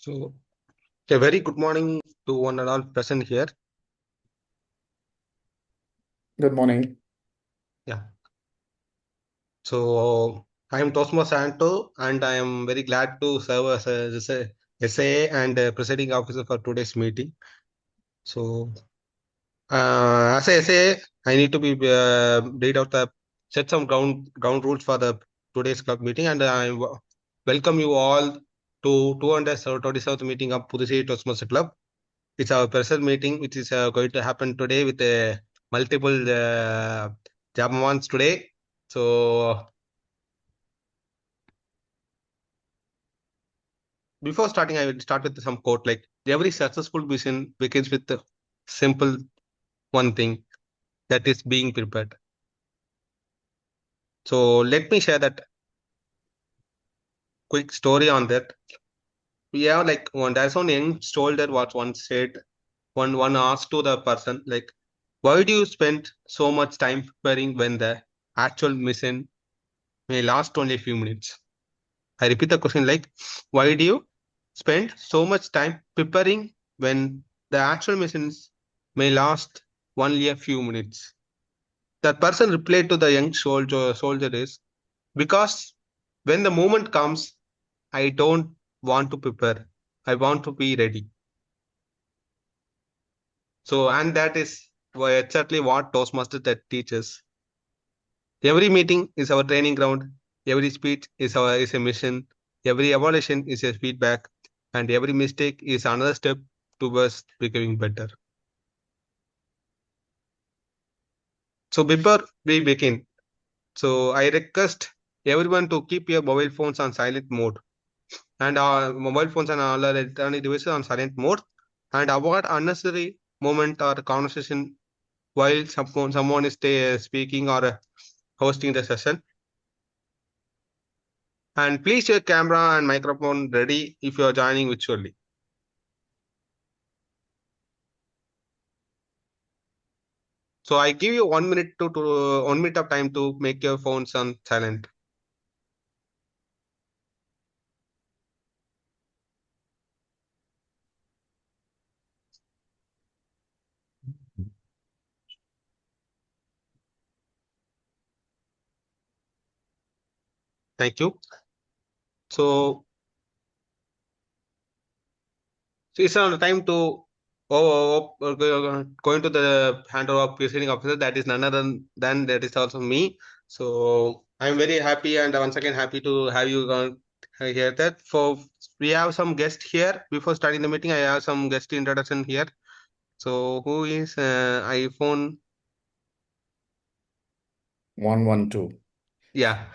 So, a very good morning to one and all present here. Good morning. Yeah. So, I am Tosmo Santo, and I am very glad to serve as a SA and presiding officer for today's meeting. So, as a SA, I need to be read out the set some ground rules for the today's club meeting, and I welcome you all to 227th meeting of Puducherry Toastmasters Club. It's our present meeting, which is going to happen today with multiple Jamans today. So, before starting, I will start with some quote like every successful vision begins with the simple one thing, that is being prepared. So, let me share that quick story on that. We have like there's one young soldier what once said, one asked to the person like, why do you spend so much time preparing when the actual mission may last only a few minutes? I repeat the question like, why do you spend so much time preparing when the actual missions may last only a few minutes? That person replied to the young soldier is, because when the moment comes, I don't want to prepare. I want to be ready. So, and that is exactly what Toastmaster that teaches. Every meeting is our training ground. Every speech is a mission. Every evaluation is a feedback, and every mistake is another step towards becoming better. So before we begin, so I request everyone to keep your mobile phones on silent mode and our mobile phones and all our electronic devices on silent mode, and avoid unnecessary moment or conversation while someone is speaking or hosting the session. And please your camera and microphone ready if you are joining virtually. So I give you 1 minute to 1 minute of time to make your phones on silent. Thank you. So it's on the time to going to the handover of presiding officer. That is none other than that is also me. So I'm very happy and once again happy to have you here. That for we have some guests here before starting the meeting. I have some guest introduction here. So who is iPhone 112. Yeah.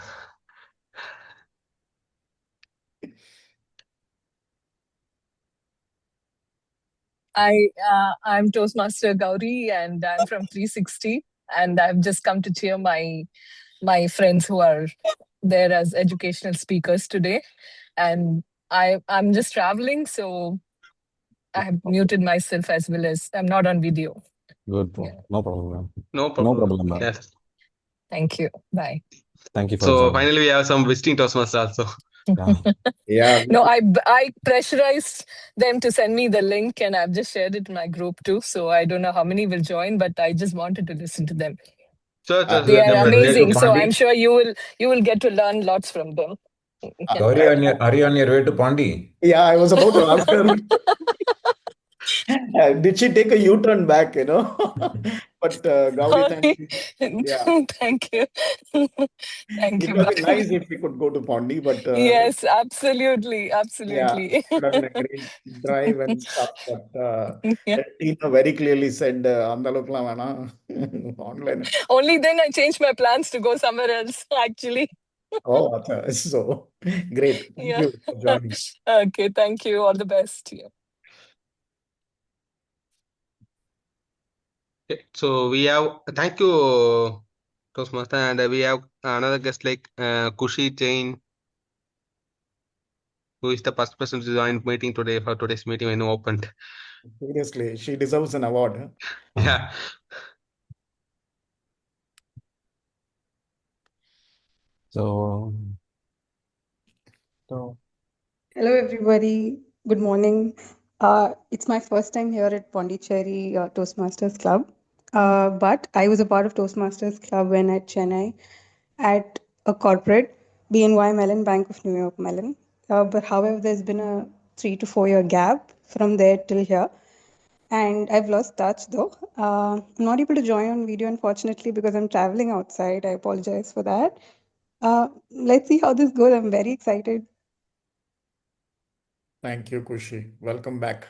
I'm Toastmaster Gauri, and I'm from 360. And I've just come to cheer my friends who are there as educational speakers today. And I'm just traveling, so I have muted myself as well as I'm not on video. Good. Yeah. No problem. No No problem. problem, ma'am. Yes. Thank you. Bye. Thank you for So joining. finally, we have some visiting Toastmasters also. Yeah. Yeah. No, I pressurized them to send me the link, and I've just shared it in my group too. So I don't know how many will join, but I just wanted to listen to them. Sure, sure, They are definitely. amazing. So I'm sure you will get to learn lots from them. Gauri, are you on your way to Pondi? Yeah, I was about to ask her. Did she take a U-turn back, But Gauri, thank you. Yeah. Thank you. Thank It you. would be Bye. nice if we could go to Pondi, but Yes, absolutely. yeah, Absolutely. it would have been a great drive and stuff. But Yeah. Tina very clearly said, "Andalukla vena online." Only then I changed my plans to go somewhere else, actually. Oh, acha. So great. Thank Yeah. you for joining. Okay, thank you. All the best. Yeah. So we have thank you, Toastmaster, and we have another guest like Kushi Jain, who is the first person to join meeting today for today's meeting when opened. Seriously, she deserves an award. Huh? Yeah. So Hello, everybody. Good morning. It's my first time here at Pondicherry Toastmasters Club. But I was a part of Toastmasters Club when at Chennai at a corporate, BNY Mellon, Bank of New York Mellon. But however, there's been a 3 to 4 year gap from there till here. And I've lost touch though. I'm not able to join on video, unfortunately, because I'm traveling outside. I apologize for that. Let's see how this goes. I'm very excited. Thank you, Kushi. Welcome back.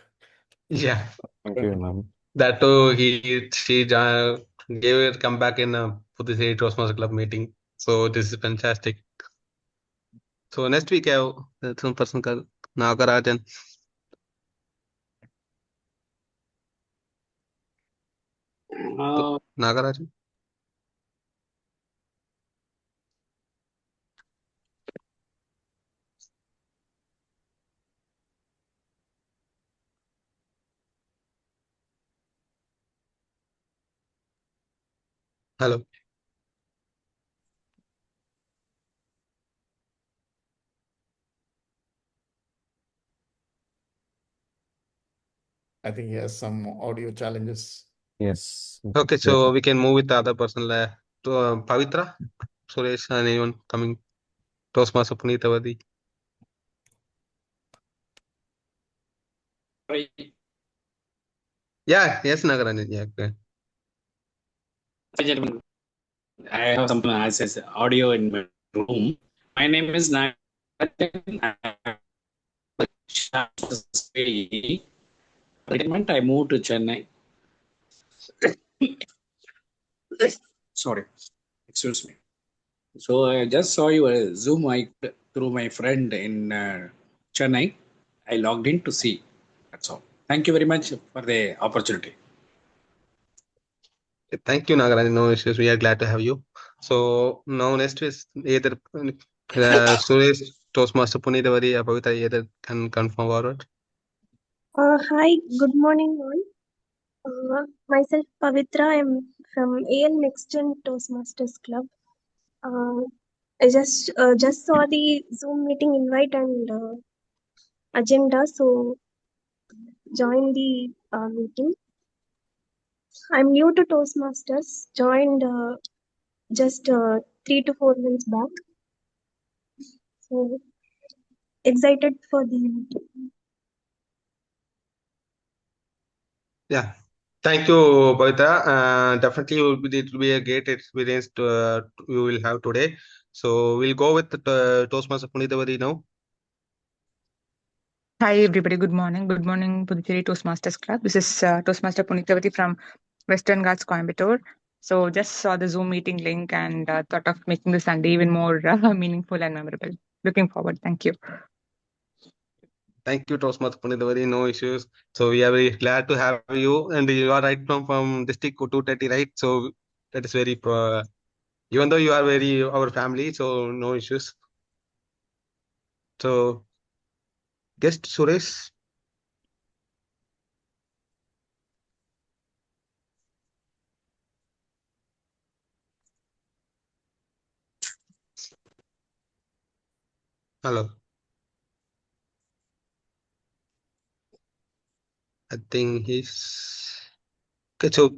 Yeah, Thank you, ma'am. that too. Gave it comeback in Puducherry Toastmaster Club meeting. So this is fantastic. So next week I have some person called Nagarajan. Nagarajan. Hello. I think he has some audio challenges. Yes. Okay, so we can move with the other person. To Pavitra, Suresh, and anyone coming. Toastmaster Punitavadi. Yeah, yes, Nagarajan. Yeah, okay. Gentlemen, I have some access audio in my room. My name is Nagaran. Retirement, I moved to Chennai. Sorry, excuse me. So I just saw your Zoom mic through my friend in Chennai. I logged in to see. That's all. Thank you very much for the opportunity. Thank you, Nagarajan. No issues. We are glad to have you. So now next is either Suresh, Toastmaster Punitavadi, or Pavitra, either can confirm forward. Hi, good morning all. Myself Pavitra. I'm from AL Next Gen Toastmasters Club. I just saw the Zoom meeting invite and agenda, so join the meeting. I'm new to Toastmasters. Joined just 3 to 4 months back. So excited for the meeting. Yeah. Thank you, Pavitra. Definitely, it will be a great experience you will have today. So we'll go with the Toastmaster Punitavadi now. Hi, everybody. Good morning. Good morning, Puducherry Toastmasters Club. This is Toastmaster Punitavati from Western Ghats, Coimbatore. So just saw the Zoom meeting link and thought of making the Sunday even more meaningful and memorable. Looking forward. Thank you. Thank you, Toastmaster Punitavadi. No issues. So we are very glad to have you. And you are right from district 230, right? So that is very even though you are very our family, so no issues. So guest Suresh. Hello. I think he's okay. So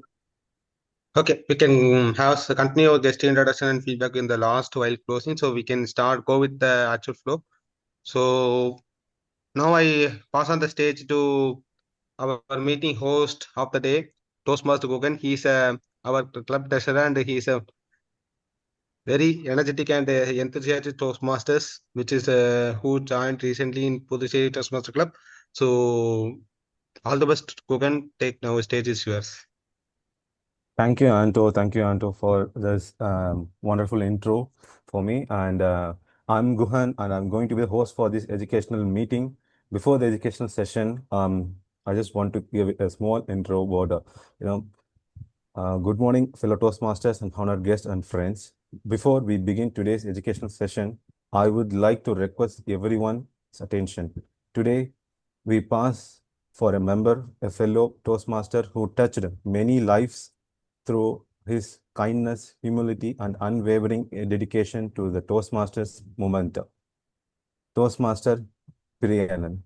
okay, we can have continue our guest introduction and feedback in the last while closing. So we can go with the actual flow. So now I pass on the stage to our meeting host of the day, Toastmaster Gogan. He's our club treasurer and he's a very energetic and enthusiastic Toastmasters, which is who joined recently in Puducherry Toastmaster Club. So all the best, Gogan. Take now stage is yours. Thank you, Anto. Thank you, Anto, for this wonderful intro for me. And I'm Guhan, and I'm going to be the host for this educational meeting. Before the educational session, I just want to give a small intro about, good morning, fellow Toastmasters and honored guests and friends. Before we begin today's educational session, I would like to request everyone's attention. Today, we pass for a member, a fellow Toastmaster who touched many lives through his kindness, humility, and unwavering dedication to the Toastmasters movement. Toastmaster Priyanan.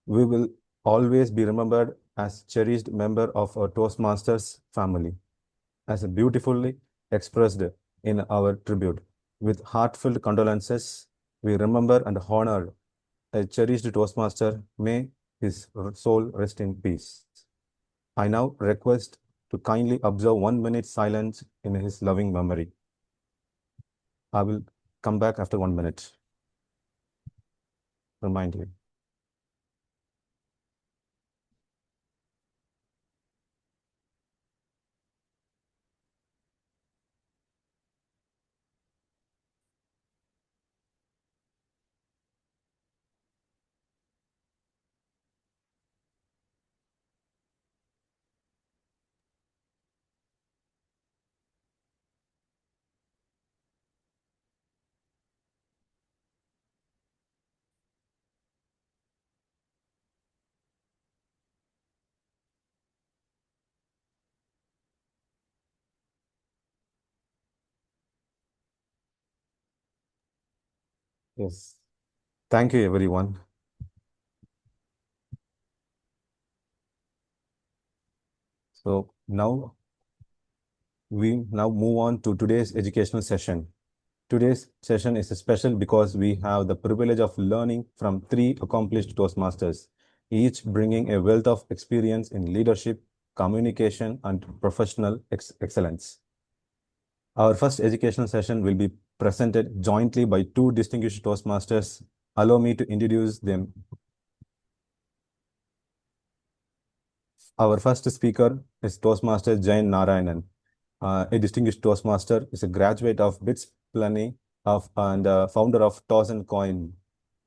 We will always be remembered as cherished member of our Toastmasters family, as beautifully expressed in our tribute. With heartfelt condolences, we remember and honor a cherished Toastmaster. May his soul rest in peace. I now request to kindly observe 1 minute silence in his loving memory. I will come back after 1 minute. Remind you. Yes. Thank you, everyone. So now we move on to today's educational session. Today's session is special because we have the privilege of learning from three accomplished Toastmasters, each bringing a wealth of experience in leadership, communication, and professional excellence. Our first educational session will be presented jointly by two distinguished Toastmasters. Allow me to introduce them. Our first speaker is Toastmaster Jain Narayanan. A distinguished Toastmaster, is a graduate of BITS Planning and founder of Toss and Coin,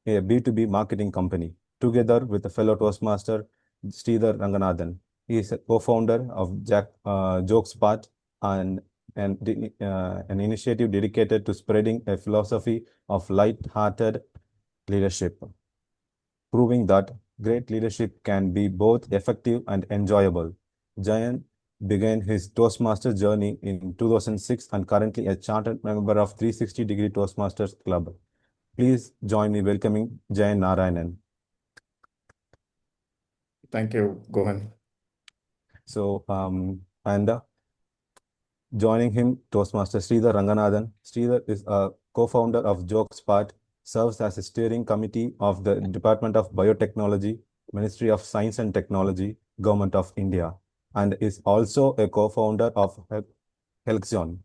a B2B marketing company, together with a fellow Toastmaster, Sridhar Ranganathan. He is a co-founder of JokesPart and an initiative dedicated to spreading a philosophy of light-hearted leadership, proving that great leadership can be both effective and enjoyable. Jayan began his Toastmaster journey in 2006 and currently a chartered member of 360-degree Toastmasters Club. Please join me welcoming Jayan Narayanan. Thank you, Gohan. So, joining him, Toastmaster Sridhar Ranganathan. Sridhar is a co-founder of JokesPart, serves as a steering committee of the Department of Biotechnology, Ministry of Science and Technology, Government of India, and is also a co-founder of Helxion.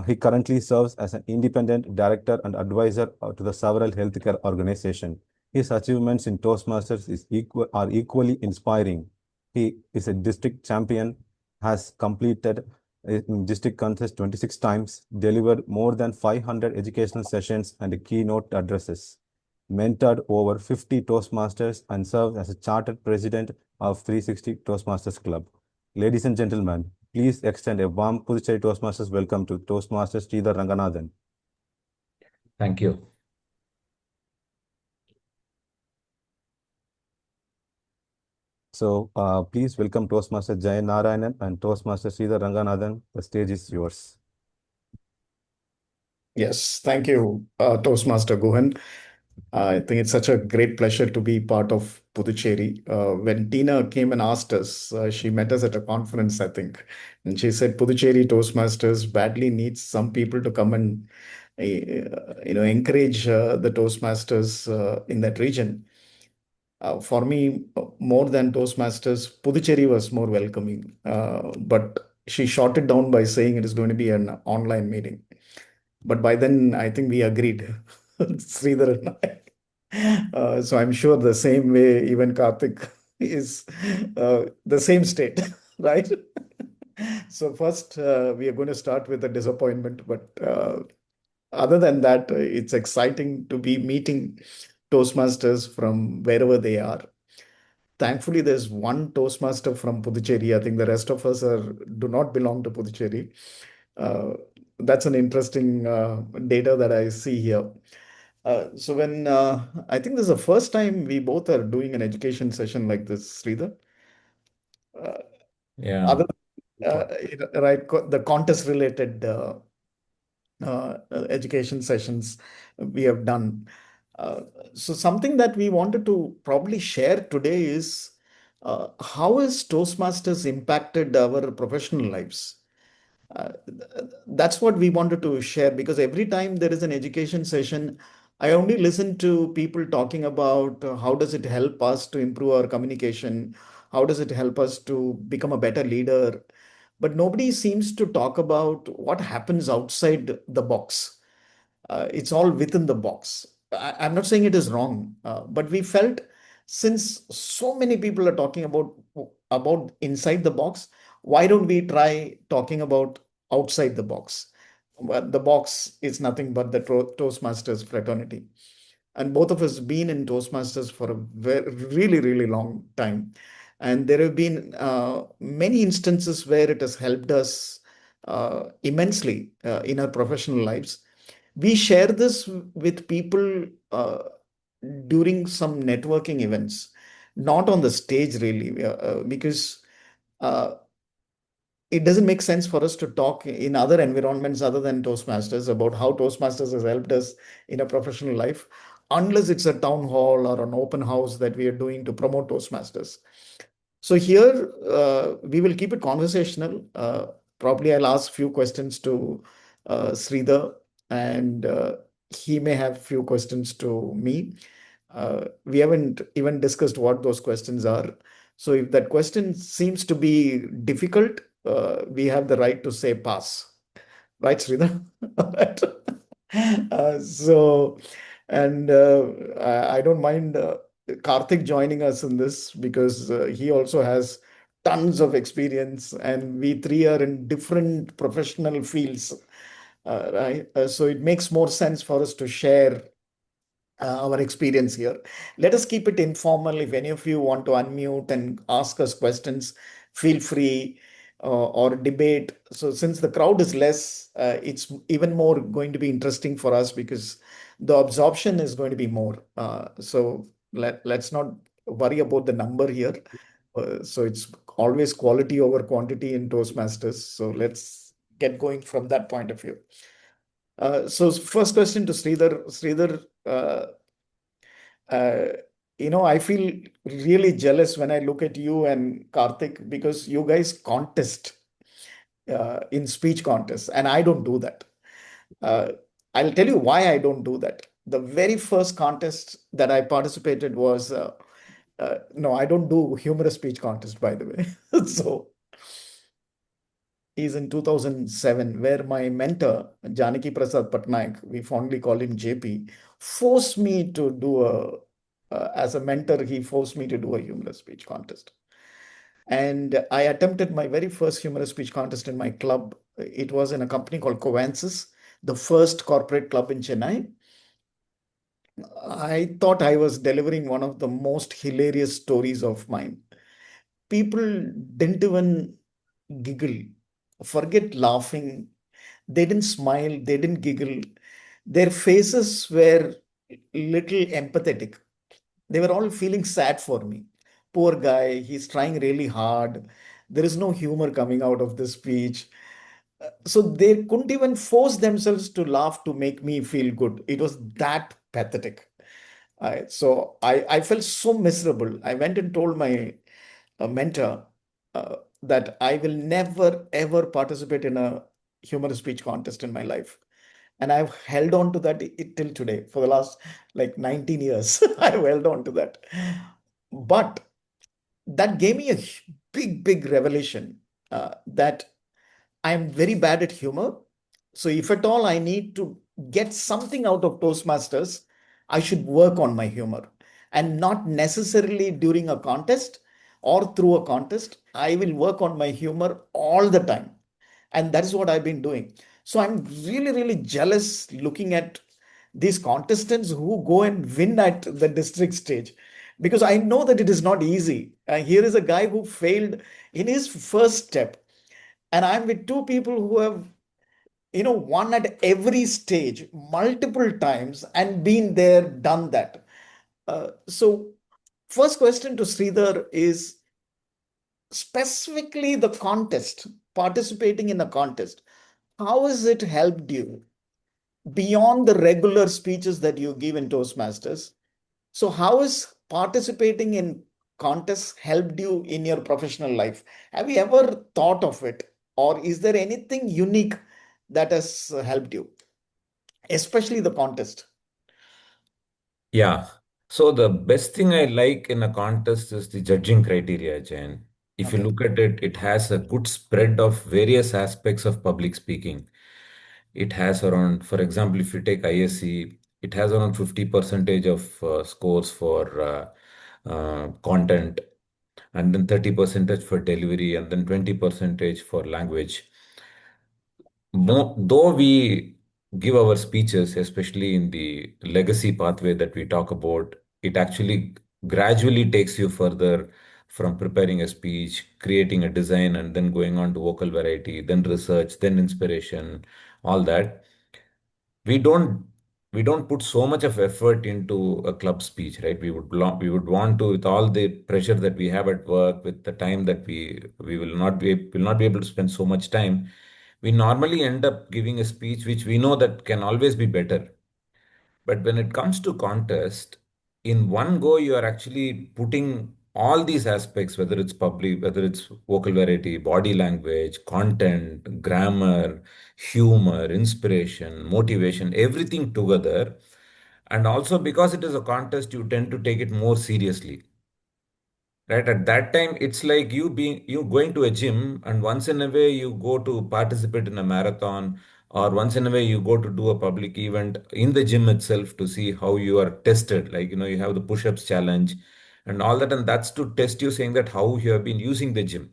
He currently serves as an independent director and advisor to the several healthcare organizations. His achievements in Toastmasters are equally inspiring. He is a district champion, has completed district contest 26 times, delivered more than 500 educational sessions and keynote addresses, mentored over 50 Toastmasters, and served as a chartered president of 360 Toastmasters Club. Ladies and gentlemen, please extend a warm Puducherry Toastmasters welcome to Toastmaster Sridhar Ranganathan. Thank you. So please welcome Toastmaster Jayan Narayanan and Toastmaster Sridhar Ranganathan. The stage is yours. Yes, thank you, Toastmaster Gohan. I think it's such a great pleasure to be part of Puducherry. When Tina came and asked us, she met us at a conference, I think, and she said Puducherry Toastmasters badly needs some people to come and encourage the Toastmasters in that region. For me, more than Toastmasters, Puducherry was more welcoming. But she shot it down by saying it is going to be an online meeting. But by then, I think we agreed, Sridhar and I. So I'm sure the same way even Karthik is the same state, right? So first, we are going to start with a disappointment, but other than that, it's exciting to be meeting Toastmasters from wherever they are. Thankfully, there's one Toastmaster from Puducherry. I think the rest of us do not belong to Puducherry. That's an interesting data that I see here. So when I think this is the first time we both are doing an education session like this, Sridhar. Yeah. Other right, the contest related education sessions we have done. So something that we wanted to probably share today is how has Toastmasters impacted our professional lives? Uh, that's what we wanted to share, because every time there is an education session, I only listen to people talking about how does it help us to improve our communication, how does it help us to become a better leader, but nobody seems to talk about what happens outside the box. It's all within the box. I'm not saying it is wrong, but we felt, since so many people are talking about inside the box, why don't we try talking about outside the box? Well, the box is nothing but the Toastmasters fraternity, and both of us been in Toastmasters for a really, really long time, and there have been many instances where it has helped us immensely in our professional lives. We share this with people during some networking events, not on the stage really, because uh, it doesn't make sense for us to talk in other environments other than Toastmasters about how Toastmasters has helped us in a professional life, unless it's a town hall or an open house that we are doing to promote Toastmasters. So here we will keep it conversational. Probably I'll ask few questions to Sridhar, and he may have few questions to me. We haven't even discussed what those questions are. So if that question seems to be difficult, we have the right to say pass. Right, Sridhar? Right. So, and I don't mind Karthik joining us in this, because he also has tons of experience, and we three are in different professional fields, right? So it makes more sense for us to share our experience here. Let us keep it informal. If any of you want to unmute and ask us questions, feel free, or debate. So since the crowd is less, it's even more going to be interesting for us, because the absorption is going to be more. So let's not worry about the number here. So it's always quality over quantity in Toastmasters. So let's get going from that point of view. So first question to Sridhar. Sridhar, uh, I feel really jealous when I look at you and Karthik, because you guys contest in speech contests, and I don't do that. Uh, I'll tell you why I don't do that. The very first contest that I participated was no, I don't do humorous speech contest, by the way. So is in 2007, where my mentor, Janaki Prasad Patnaik, we fondly call him JP, forced me to do as a mentor, he forced me to do a humorous speech contest. And I attempted my very first humorous speech contest in my club. It was in a company called Covances, the first corporate club in Chennai. I thought I was delivering one of the most hilarious stories of mine. People didn't even giggle, forget laughing. They didn't smile, they didn't giggle. Their faces were little empathetic. They were all feeling sad for me. Poor guy, he's trying really hard. There is no humor coming out of this speech. So they couldn't even force themselves to laugh to make me feel good. It was that pathetic. So I felt so miserable. I went and told my mentor that I will never ever participate in a humorous speech contest in my life. And I've held on to that till today. For the last like 19 years, I've held on to that. But that gave me a big, big revelation that I'm very bad at humor. So if at all I need to get something out of Toastmasters, I should work on my humor, and not necessarily during a contest or through a contest. I will work on my humor all the time. And that is what I've been doing. So I'm really, really jealous looking at these contestants who go and win at the district stage, because I know that it is not easy. Here is a guy who failed in his first step, and I'm with two people who have won at every stage multiple times and been there, done that. So first question to Sridhar is specifically the contest, participating in a contest. How has it helped you? beyond the regular speeches that you give in Toastmasters. So, how is participating in contests helped you in your professional life? Have you ever thought of it? Or is there anything unique that has helped you, especially the contest? Yeah. So the best thing I like in a contest is the judging criteria, Jen. If you Okay. look at it, it has a good spread of various aspects of public speaking. It has around, for example, if you take ISC, it has around 50 percentage of scores for content, and then 30 percentage for delivery, and then 20 percentage for language. Though we give our speeches, especially in the legacy pathway that we talk about, it actually gradually takes you further from preparing a speech, creating a design, and then going on to vocal variety, then research, then inspiration, all that. We don't we don't put so much of effort into a club speech, right? We would want to, with all the pressure that we have at work, with the time that we will not be able to spend so much time. We normally end up giving a speech which we know that can always be better. But when it comes to contest, in one go, you are actually putting all these aspects, whether it's public, whether it's vocal variety, body language, content, grammar, humor, inspiration, motivation, everything together. And also because it is a contest, you tend to take it more seriously. Right, at that time, it's like you going to a gym, and once in a way you go to participate in a marathon, or once in a way you go to do a public event in the gym itself to see how you are tested. Like, you have the push-ups challenge and all that, and that's to test you, saying that how you have been using the gym.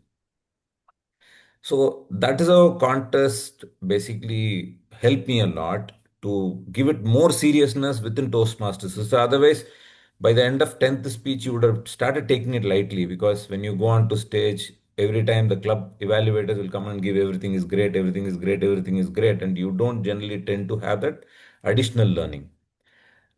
So that is how contest basically helped me a lot to give it more seriousness within Toastmasters. So otherwise, by the end of 10th speech, you would have started taking it lightly, because when you go on to stage, every time the club evaluators will come and give everything is great, everything is great, everything is great, and you don't generally tend to have that additional learning.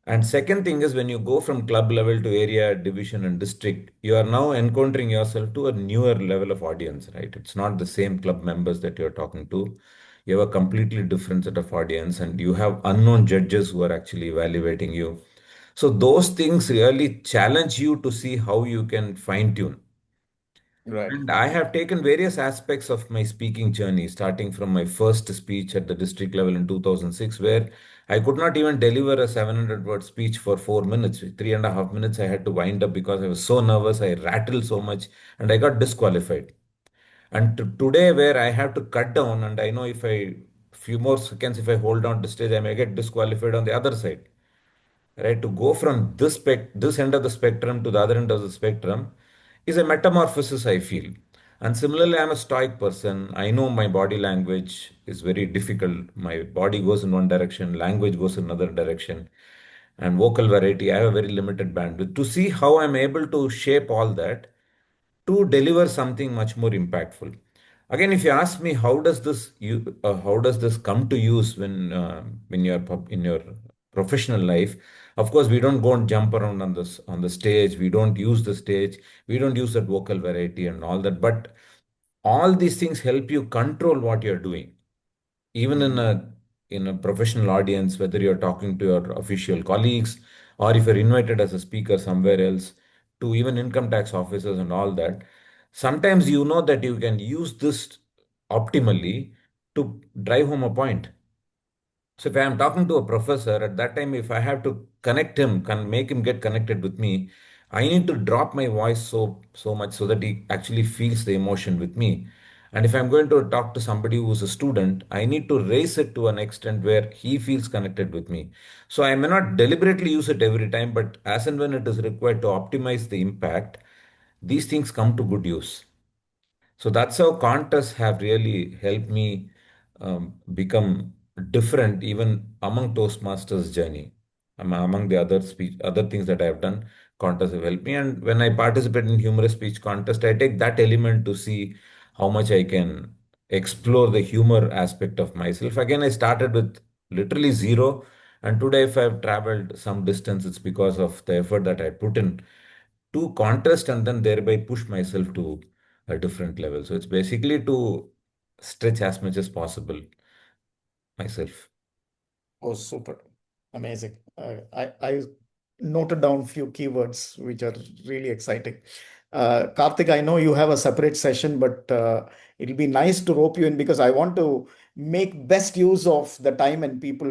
And second thing is, when you go from club level to area, division, and district, you are now encountering yourself to a newer level of audience, right? It's not the same club members that you're talking to. You have a completely different set of audience, and you have unknown judges who are actually evaluating you. So those things really challenge you to see how you can fine tune. Right. And I have taken various aspects of my speaking journey, starting from my first speech at the district level in 2006, where I could not even deliver a 700-word speech for 4 minutes. 3.5 minutes I had to wind up because I was so nervous. I rattled so much and I got disqualified. And today, where I have to cut down, and I know if I few more seconds, if I hold on to stage, I may get disqualified on the other side, right? To go from this end of the spectrum to the other end of the spectrum is a metamorphosis, I feel. And similarly, I'm a stoic person. I know my body language is very difficult. My body goes in one direction, language goes in another direction, and vocal variety, I have a very limited bandwidth. To see how I'm able to shape all that to deliver something much more impactful. Again, if you ask me, how does this come to use when you're in your professional life? Of course, we don't go and jump around on the stage. We don't use the stage. We don't use that vocal variety and all that. But all these things help you control what you're doing, even in a professional audience, whether you're talking to your official colleagues, or if you're invited as a speaker somewhere else, to even income tax officers and all that. Sometimes you know that you can use this optimally to drive home a point. So if I am talking to a professor at that time, if I have to connect him, can make him get connected with me, I need to drop my voice so much so that he actually feels the emotion with me. And if I'm going to talk to somebody who's a student, I need to raise it to an extent where he feels connected with me. So I may not deliberately use it every time, but as and when it is required to optimize the impact, these things come to good use. So that's how contests have really helped me become different even among Toastmasters journey. Among the other things that I have done, contests have helped me. And when I participate in humorous speech contest, I take that element to see how much I can explore the humor aspect of myself. Again, I started with literally zero, and today, if I've traveled some distance, it's because of the effort that I put in to contest and then thereby push myself to a different level. So it's basically to stretch as much as possible myself. Oh, super. Amazing. I noted down a few keywords which are really exciting. Karthik, I know you have a separate session, but it'll be nice to rope you in because I want to make best use of the time and people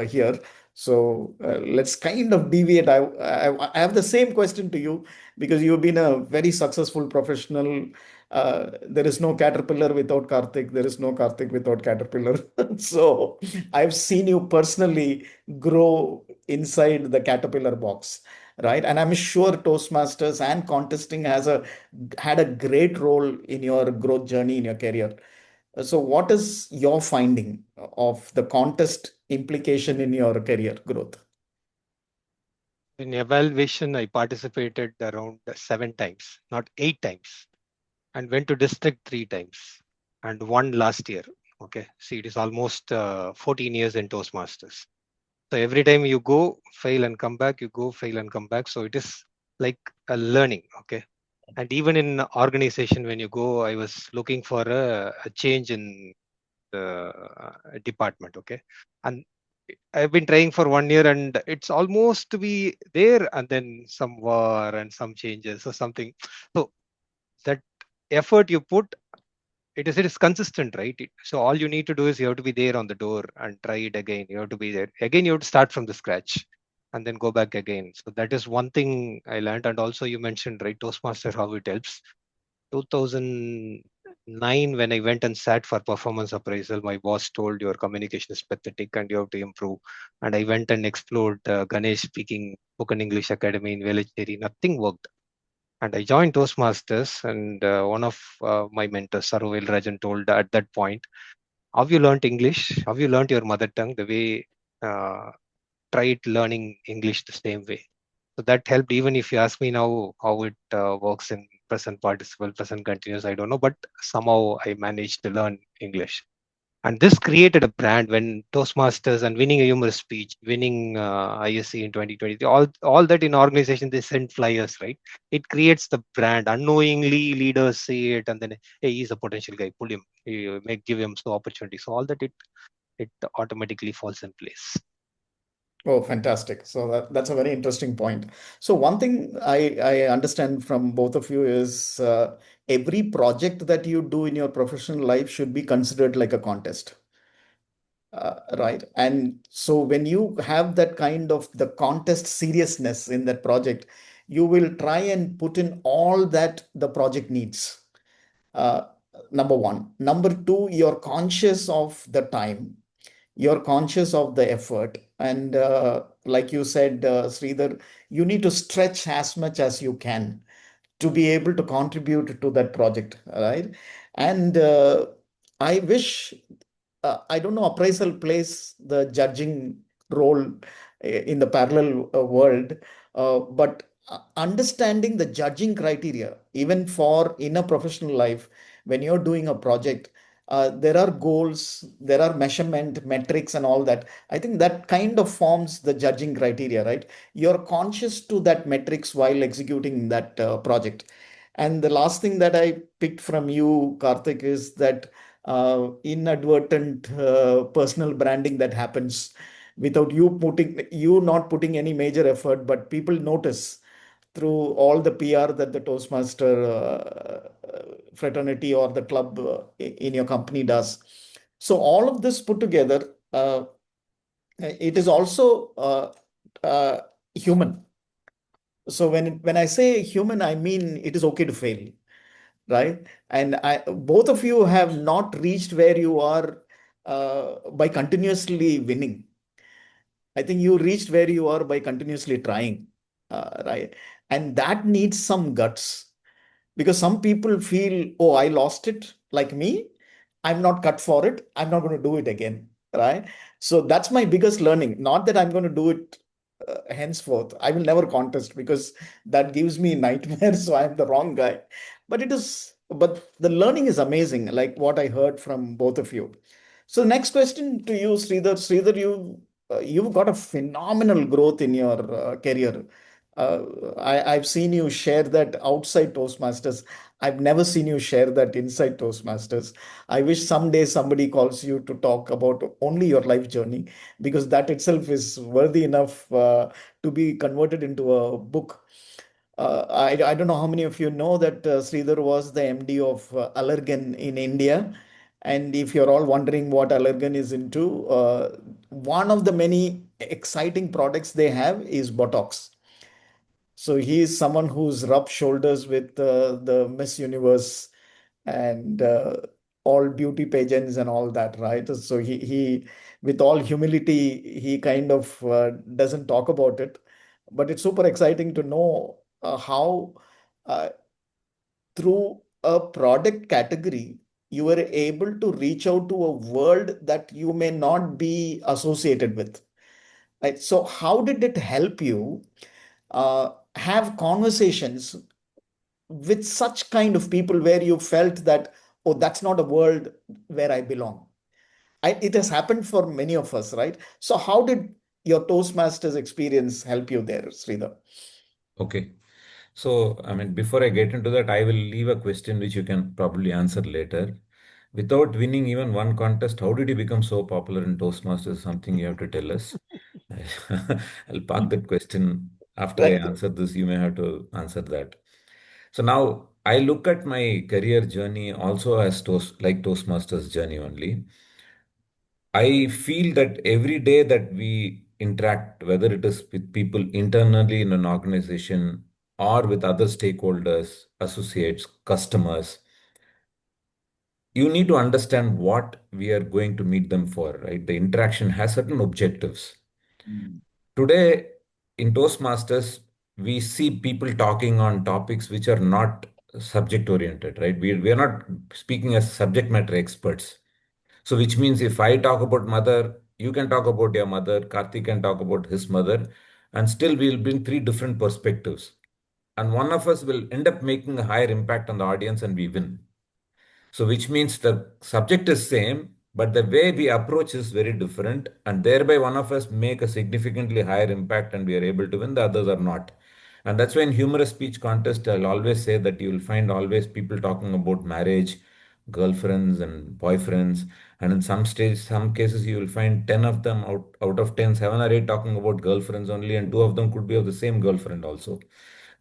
here. So let's kind of deviate. I have the same question to you because you've been a very successful professional. There is no Caterpillar without Karthik. There is no Karthik without Caterpillar. So I've seen you personally grow inside the Caterpillar box, right? And I'm sure Toastmasters and contesting had a great role in your growth journey in your career. So what is your finding of the contest implication in your career growth? In evaluation, I participated around 7 times, not 8 times, and went to district 3 times and won last year. Okay, see, it is almost 14 years in Toastmasters. So every time you go, fail and come back, you go, fail and come back. So it is like a learning. Okay. And even in organization, when you go, I was looking for a change in the department. Okay. And I've been trying for 1 year and it's almost to be there, and then some war and some changes or something. So that effort you put, it is consistent, right? So all you need to do is you have to be there on the door and try it again. You have to be there again. You have to start from the scratch and then go back again. So that is one thing I learned. And also you mentioned, right, Toastmaster, how it helps. 2009, when I went and sat for performance appraisal, my boss told your communication is pathetic and you have to improve. And I went and explored Ganesh speaking spoken English Academy in Puducherry. Nothing worked. And I joined Toastmasters, and one of my mentors, Saruvel Rajan, told at that point, have you learned English? Have you learned your mother tongue the way, try it learning English the same way. So that helped. Even if you ask me now how it works in present participle, present continuous, I don't know, but somehow I managed to learn English. And this created a brand when Toastmasters and winning a humorous speech, winning ISC in 2020, all that in organization, they send flyers, right? It creates the brand. Unknowingly, leaders see it and then, hey, he's a potential guy, pull him, give him some opportunity. So all that it automatically falls in place. Oh, fantastic. So that's a very interesting point. So one thing I understand from both of you is every project that you do in your professional life should be considered like a contest. Right. And so when you have that kind of the contest seriousness in that project, you will try and put in all that the project needs. Uh, Number one. Number two, you're conscious of the time, you're conscious of the effort, and like you said, Sridhar, you need to stretch as much as you can to be able to contribute to that project, right? And I wish, I don't know, appraisal plays the judging role in the parallel world, but understanding the judging criteria, even for in a professional life, when you're doing a project, there are goals, there are measurement metrics, and all that. I think that kind of forms the judging criteria, right? You're conscious to that metrics while executing that project. And the last thing that I picked from you, Karthik, is that inadvertent personal branding that happens without you not putting any major effort, but people notice through all the PR that the Toastmaster fraternity or the club in your company does. So all of this put together, it is also human. So when I say human, I mean it is okay to fail, right? And both of you have not reached where you are by continuously winning. I think you reached where you are by continuously trying, right? And that needs some guts because some people feel, oh, I lost it, like me. I'm not cut for it. I'm not going to do it again, right? So that's my biggest learning. Not that I'm going to do it henceforth. I will never contest because that gives me nightmares. So I'm the wrong guy. But the learning is amazing, like what I heard from both of you. So next question to you, Sridhar. Sridhar, you've got a phenomenal growth in your career. I've seen you share that outside Toastmasters. I've never seen you share that inside Toastmasters. I wish someday somebody calls you to talk about only your life journey, because that itself is worthy enough to be converted into a book. I don't know how many of you know that Sridhar was the MD of Allergan in India. And if you're all wondering what Allergan is into, one of the many exciting products they have is Botox. So he is someone who's rubbed shoulders with the Miss Universe and all beauty pageants and all that, right? So he with all humility, he kind of doesn't talk about it, but it's super exciting to know how uh, through a product category you were able to reach out to a world that you may not be associated with. Right? So how did it help you have conversations with such kind of people where you felt that, oh, that's not a world where I belong? It has happened for many of us, right? So how did your Toastmasters experience help you there, Sridhar? Okay. So, I mean, before I get into that, I will leave a question which you can probably answer later. Without winning even one contest, how did you become so popular in Toastmasters? Something you have to tell us. I'll park that question after I Right. answer this. You may have to answer that. So now I look at my career journey also as Toastmasters journey only. I feel that every day that we interact, whether it is with people internally in an organization or with other stakeholders, associates, customers, you need to understand what we are going to meet them for, right? The interaction has certain objectives. Mm. Today, in Toastmasters, we see people talking on topics which are not subject oriented, right? We are not speaking as subject matter experts. So, which means if I talk about mother, you can talk about your mother, Karthik can talk about his mother, and still we'll bring three different perspectives. And one of us will end up making a higher impact on the audience and we win. So, which means the subject is same, but the way we approach is very different, and thereby one of us make a significantly higher impact and we are able to win, the others are not. And that's why in humorous speech contest, I'll always say that you will find always people talking about marriage, girlfriends and boyfriends. And in some stage, some cases, you will find 10 of them out of 10, 7 or 8 talking about girlfriends only, and two of them could be of the same girlfriend also.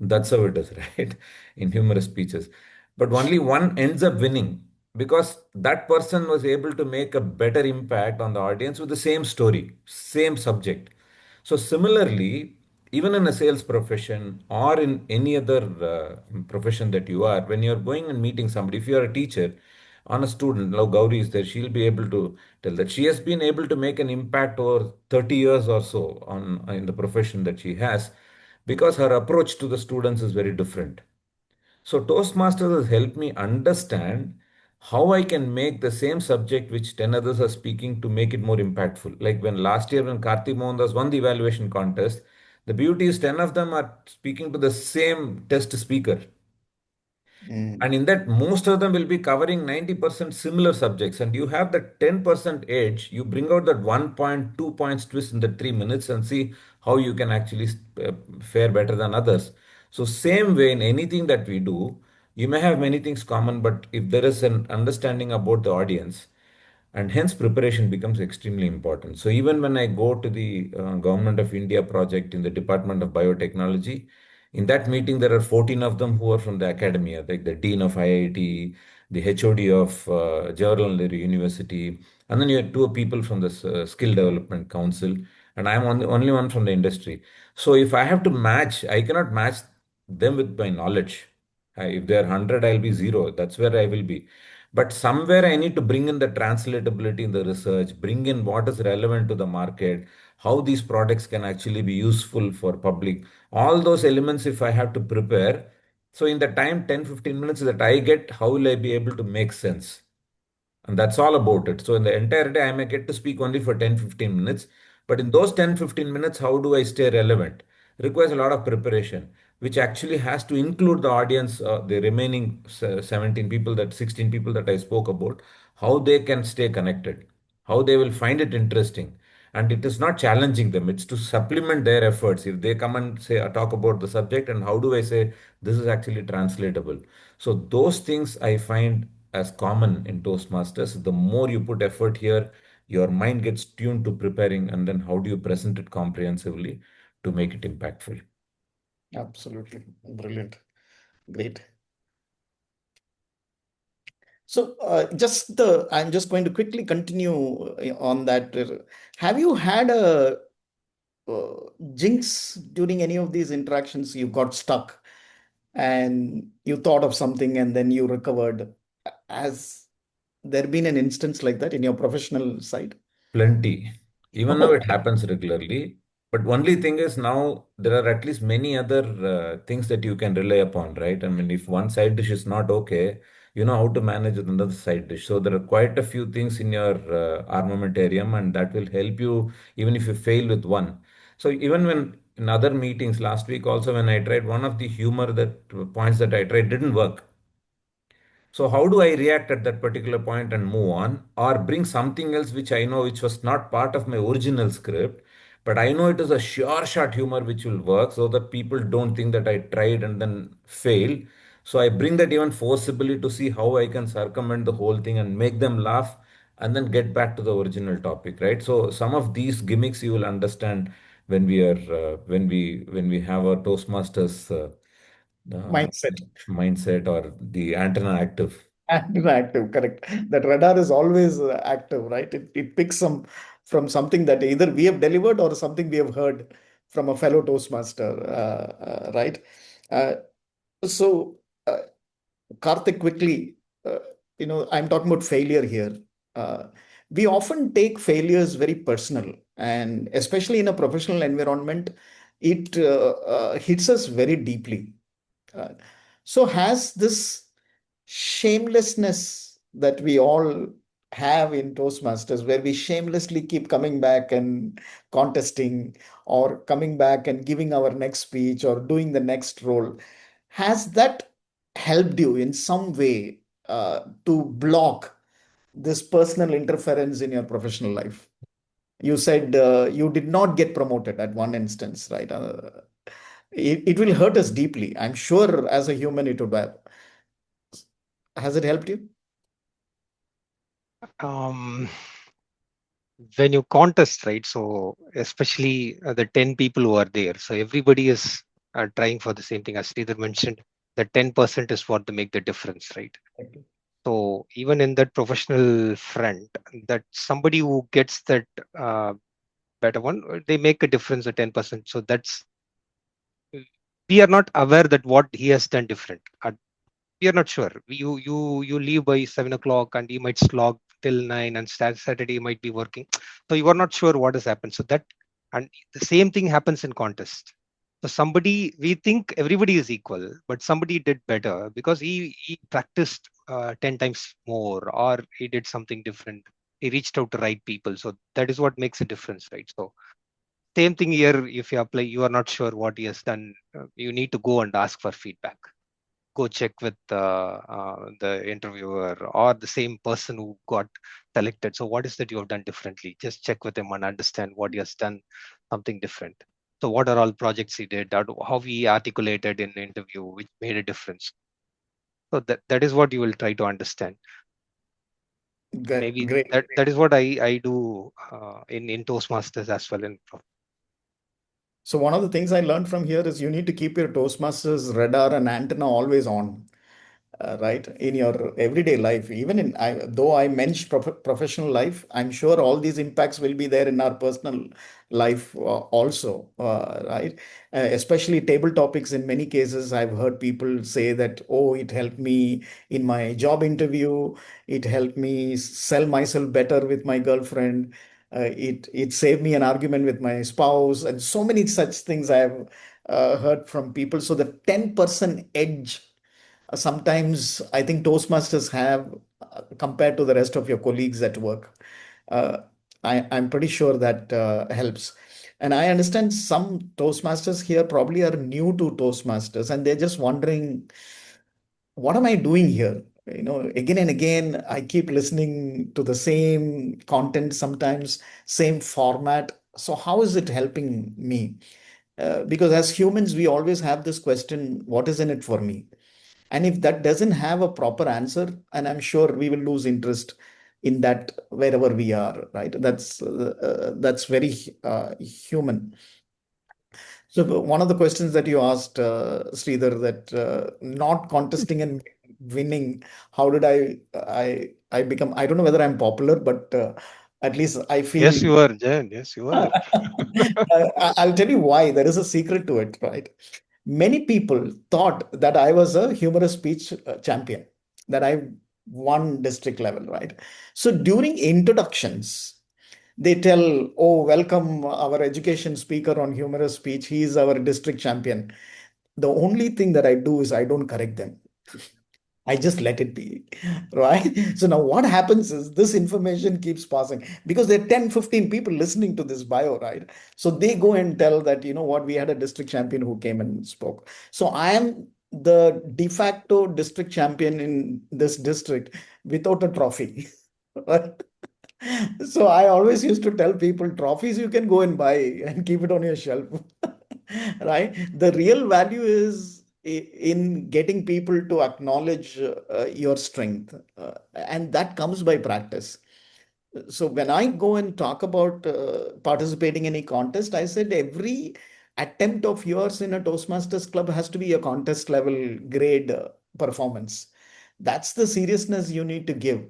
That's how it is, right? In humorous speeches. But only one ends up winning because that person was able to make a better impact on the audience with the same story, same subject. So, similarly, even in a sales profession or in any other profession that you are, when you're going and meeting somebody, if you're a teacher on a student, now Gauri is there, she'll be able to tell that she has been able to make an impact over 30 years or so on in the profession that she has because her approach to the students is very different. So Toastmasters has helped me understand how I can make the same subject which 10 others are speaking to make it more impactful. Like when last year when Karthi Mohandas won the evaluation contest, the beauty is 10 of them are speaking to the same test speaker. Mm. And in that, most of them will be covering 90% similar subjects. And you have the 10% edge. You bring out that 1 point, 2 points twist in the 3 minutes and see how you can actually fare better than others. So, same way in anything that we do, you may have many things common, but if there is an understanding about the audience, and hence preparation becomes extremely important. So even when I go to the government of India project in the Department of Biotechnology, in that meeting there are 14 of them who are from the academia, like the dean of IIT, the HOD of Jawaharlal Nehru University, and then you have two people from the skill development council, and I'm on the only one from the industry. So if I have to match, I cannot match them with my knowledge. If they're 100, I'll be zero. That's where I will be. But somewhere I need to bring in the translatability in the research, bring in what is relevant to the market, how these products can actually be useful for public. All those elements, if I have to prepare. So in the time 10, 15 minutes that I get, how will I be able to make sense? And that's all about it. So in the entire day, I may get to speak only for 10, 15 minutes. But in those 10, 15 minutes, how do I stay relevant? Requires a lot of preparation, which actually has to include the audience, the remaining 17 people, that 16 people that I spoke about, how they can stay connected, how they will find it interesting. And it is not challenging them, it's to supplement their efforts. If they come and say talk about the subject, and how do I say this is actually translatable? So those things I find as common in Toastmasters. The more you put effort here, your mind gets tuned to preparing, and then how do you present it comprehensively to make it impactful? Absolutely. Brilliant. Great. So, I'm just going to quickly continue on that. Have you had a uh, jinx during any of these interactions? You got stuck and you thought of something and then you recovered. Has there been an instance like that in your professional side? Plenty. Even now Oh, it happens regularly. But only thing is now there are at least many other things that you can rely upon, right? I mean, if one side dish is not okay, you know how to manage with another side dish. So there are quite a few things in your armamentarium, and that will help you even if you fail with one. So even when in other meetings last week also when I tried one of the humor that points that I tried didn't work. So how do I react at that particular point and move on, or bring something else which I know which was not part of my original script, but I know it is a sure shot humor which will work so that people don't think that I tried and then failed. So I bring that even forcibly to see how I can circumvent the whole thing and make them laugh and then get back to the original topic, right? So some of these gimmicks you will understand when we are when we have our Toastmasters uh, mindset. mindset or the antenna active. Active, active, correct. That radar is always active, right? It picks some from something that either we have delivered or something we have heard from a fellow Toastmaster, right? Uh, so, Karthik, quickly, I'm talking about failure here. Uh, we often take failures very personal, and especially in a professional environment, it hits us very deeply. Uh, so, has this shamelessness that we all have in Toastmasters, where we shamelessly keep coming back and contesting, or coming back and giving our next speech or doing the next role, has that helped you in some way to block this personal interference in your professional life? You said you did not get promoted at one instance, right? It will hurt us deeply. I'm sure as a human it would have. Has it helped you? Um, when you contest, right? So especially the 10 people who are there. So everybody is trying for the same thing. As Sridhar mentioned, the 10% is what to make the difference, right? So even in that professional front, that somebody who gets that better one, they make a difference of 10%. So that's, we are not aware that what he has done different. We are not sure. You leave by 7 o'clock and you might slog till 9, and Saturday you might be working. So you are not sure what has happened. So that, and the same thing happens in contest. So somebody, we think everybody is equal, but somebody did better because he practiced 10 times more, or he did something different. He reached out to right people. So that is what makes a difference, right? So same thing here. If you apply, you are not sure what he has done. You need to go and ask for feedback. Go check with the interviewer or the same person who got selected. So what is that you have done differently? Just check with him and understand what he has done something different. So what are all projects he did, how he articulated in the interview, which made a difference. So that is what you will try to understand. Maybe Great. that is what I do in Toastmasters as well. So one of the things I learned from here is you need to keep your Toastmasters radar and antenna always on, right, in your everyday life. Even though I mentioned professional life, I'm sure all these impacts will be there in our personal life also, right? Especially table topics. In many cases, I've heard people say that, oh, it helped me in my job interview. It helped me sell myself better with my girlfriend. It saved me an argument with my spouse, and so many such things I've heard from people. So the 10% edge sometimes I think Toastmasters have compared to the rest of your colleagues at work. Uh, I'm pretty sure that helps. And I understand some Toastmasters here probably are new to Toastmasters and they're just wondering, what am I doing here? Again and again, I keep listening to the same content, sometimes same format. So how is it helping me? Because as humans, we always have this question, what is in it for me? And if that doesn't have a proper answer, and I'm sure we will lose interest in that wherever we are, right? That's very human. So one of the questions that you asked, Sridhar, that not contesting and winning, how did I become? I don't know whether I'm popular, but at least I Yes, feel. you are, Jan. Yes, you are. I'll tell you why. There is a secret to it, right? Many people thought that I was a humorous speech champion, that I won district level, right? So during introductions, they tell, oh, welcome our education speaker on humorous speech. He is our district champion. The only thing that I do is I don't correct them. I just let it be, right? So now what happens is this information keeps passing because there are 10, 15 people listening to this bio, right? So they go and tell that, you know what, we had a district champion who came and spoke. So I am the de facto district champion in this district without a trophy. Right? So I always used to tell people trophies you can go and buy and keep it on your shelf. Right? The real value is in getting people to acknowledge your strength, and that comes by practice. So when I go and talk about participating in a contest, I said every attempt of yours in a Toastmasters club has to be a contest level grade performance. That's the seriousness you need to give.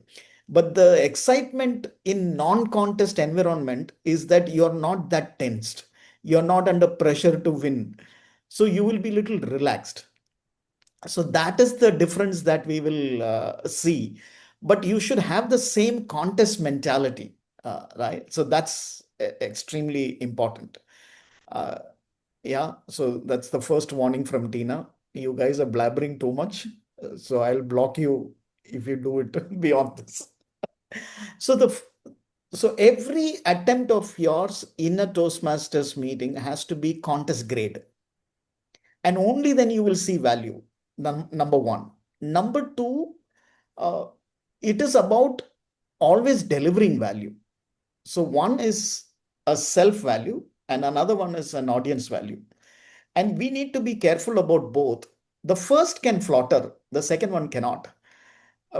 But the excitement in non-contest environment is that you're not that tensed. You're not under pressure to win. So you will be little relaxed. So that is the difference that we will see. But you should have the same contest mentality, right? So that's extremely important. Uh, yeah, so that's the first warning from Tina. You guys are blabbering too much, so I'll block you if you do it beyond this. So so every attempt of yours in a Toastmasters meeting has to be contest grade, and only then you will see value. Number one. Number two, uh, it is about always delivering value. So one is a self value, and another one is an audience value. And we need to be careful about both. The first can flutter, the second one cannot,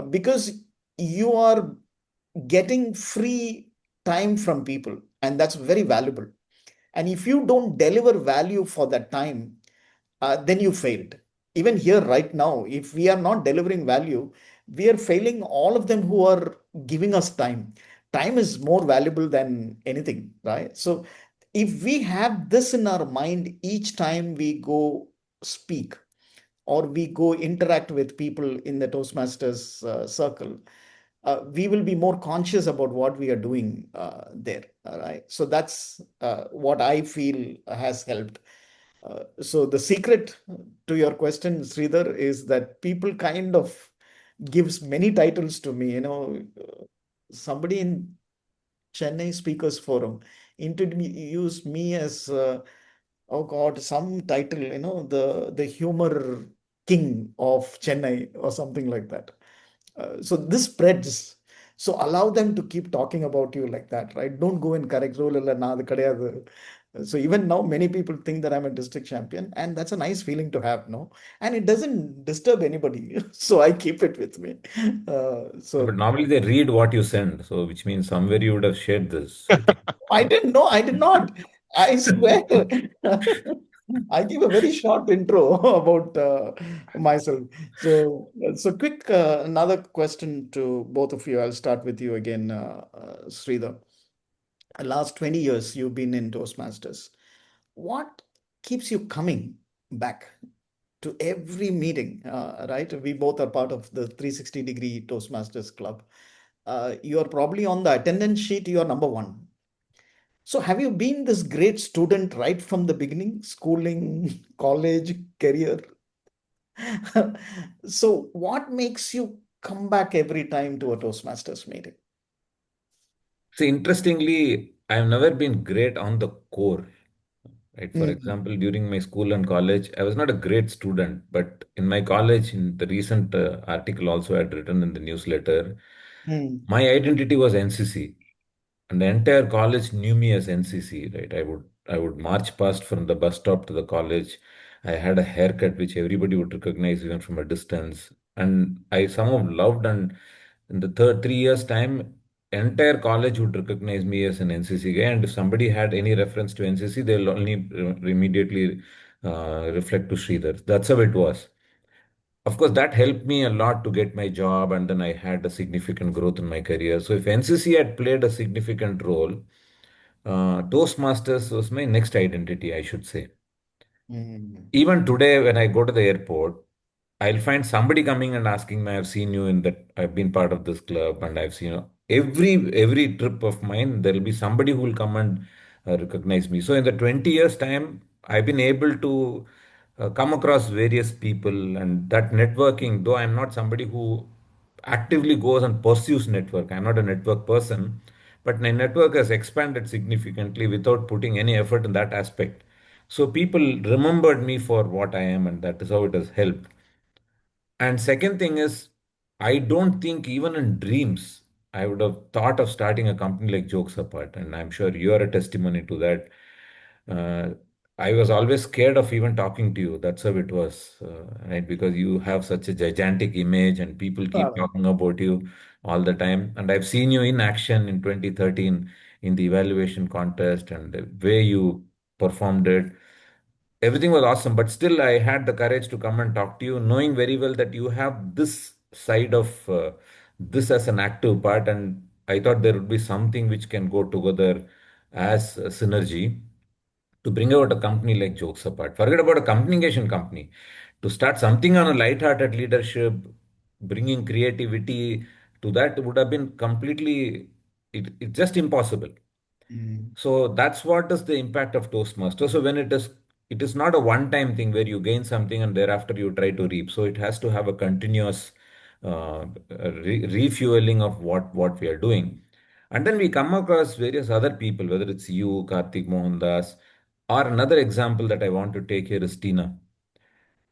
because you are getting free time from people, and that's very valuable. And if you don't deliver value for that time, then you failed. Even here, right now, if we are not delivering value, we are failing all of them who are giving us time. Time is more valuable than anything, right? So, if we have this in our mind each time we go speak or we go interact with people in the Toastmasters circle, we will be more conscious about what we are doing there. All right. So that's what I feel has helped. So the secret to your question, Sridhar, is that people kind of gives many titles to me. Somebody in Chennai Speakers Forum introduced me as oh God, some title, the humor king of Chennai or something like that. So this spreads. So allow them to keep talking about you like that, right? Don't go and correct role. So even now, many people think that I'm a district champion, and that's a nice feeling to have, no? And it doesn't disturb anybody, so I keep it with me. But So normally they read what you send, so which means somewhere you would have shared this, I think. I didn't know. I did not. I swear. I give a very short intro about myself. So quick, another question to both of you. I'll start with you again, Sridhar. Last 20 years, you've been in Toastmasters. What keeps you coming back to every meeting, right? We both are part of the 360-degree Toastmasters Club. You are probably on the attendance sheet, you are number one. So, have you been this great student right from the beginning, schooling, college, career? So, what makes you come back every time to a Toastmasters meeting? See, interestingly, I've never been great on the core. right? For example, during my school and college, I was not a great student, but in my college, in the recent article also I had written in the newsletter, my identity was NCC, and the entire college knew me as NCC, right? I would march past from the bus stop to the college. I had a haircut which everybody would recognize even from a distance, and I somehow loved. And in the 3 years time, entire college would recognize me as an NCC guy. And if somebody had any reference to NCC, they'll only immediately reflect to Sridhar. That's how it was. Of course, that helped me a lot to get my job, and then I had a significant growth in my career. So, if NCC had played a significant role, Toastmasters was my next identity, I should say. Even today, when I go to the airport, I'll find somebody coming and asking me, I've seen you in that, I've been part of this club, and I've seen you. Every trip of mine, there'll be somebody who will come and recognize me. So in the 20 years time, I've been able to come across various people, and that networking, though I'm not somebody who actively goes and pursues network, I'm not a network person, but my network has expanded significantly without putting any effort in that aspect. So people remembered me for what I am, and that is how it has helped. And second thing is, I don't think even in dreams I would have thought of starting a company like Jokes Apart, and I'm sure you are a testimony to that. Uh, I was always scared of even talking to you. That's how it was, right? Because you have such a gigantic image, and people keep talking about you all the time. And I've seen you in action in 2013 in the evaluation contest, and the way you performed it, everything was awesome. But still, I had the courage to come and talk to you, knowing very well that you have this side of this as an active part. And I thought there would be something which can go together as a synergy to bring out a company like Jokes Apart. Forget about a communication company. To start something on a light-hearted leadership, bringing creativity to that would have been completely, it's just impossible. So that's what is the impact of Toastmaster. So when it is not a one-time thing where you gain something and thereafter you try to reap. So it has to have a continuous refueling of what we are doing. And then we come across various other people, whether it's you, Karthik Mohandas, or another example that I want to take here is Tina,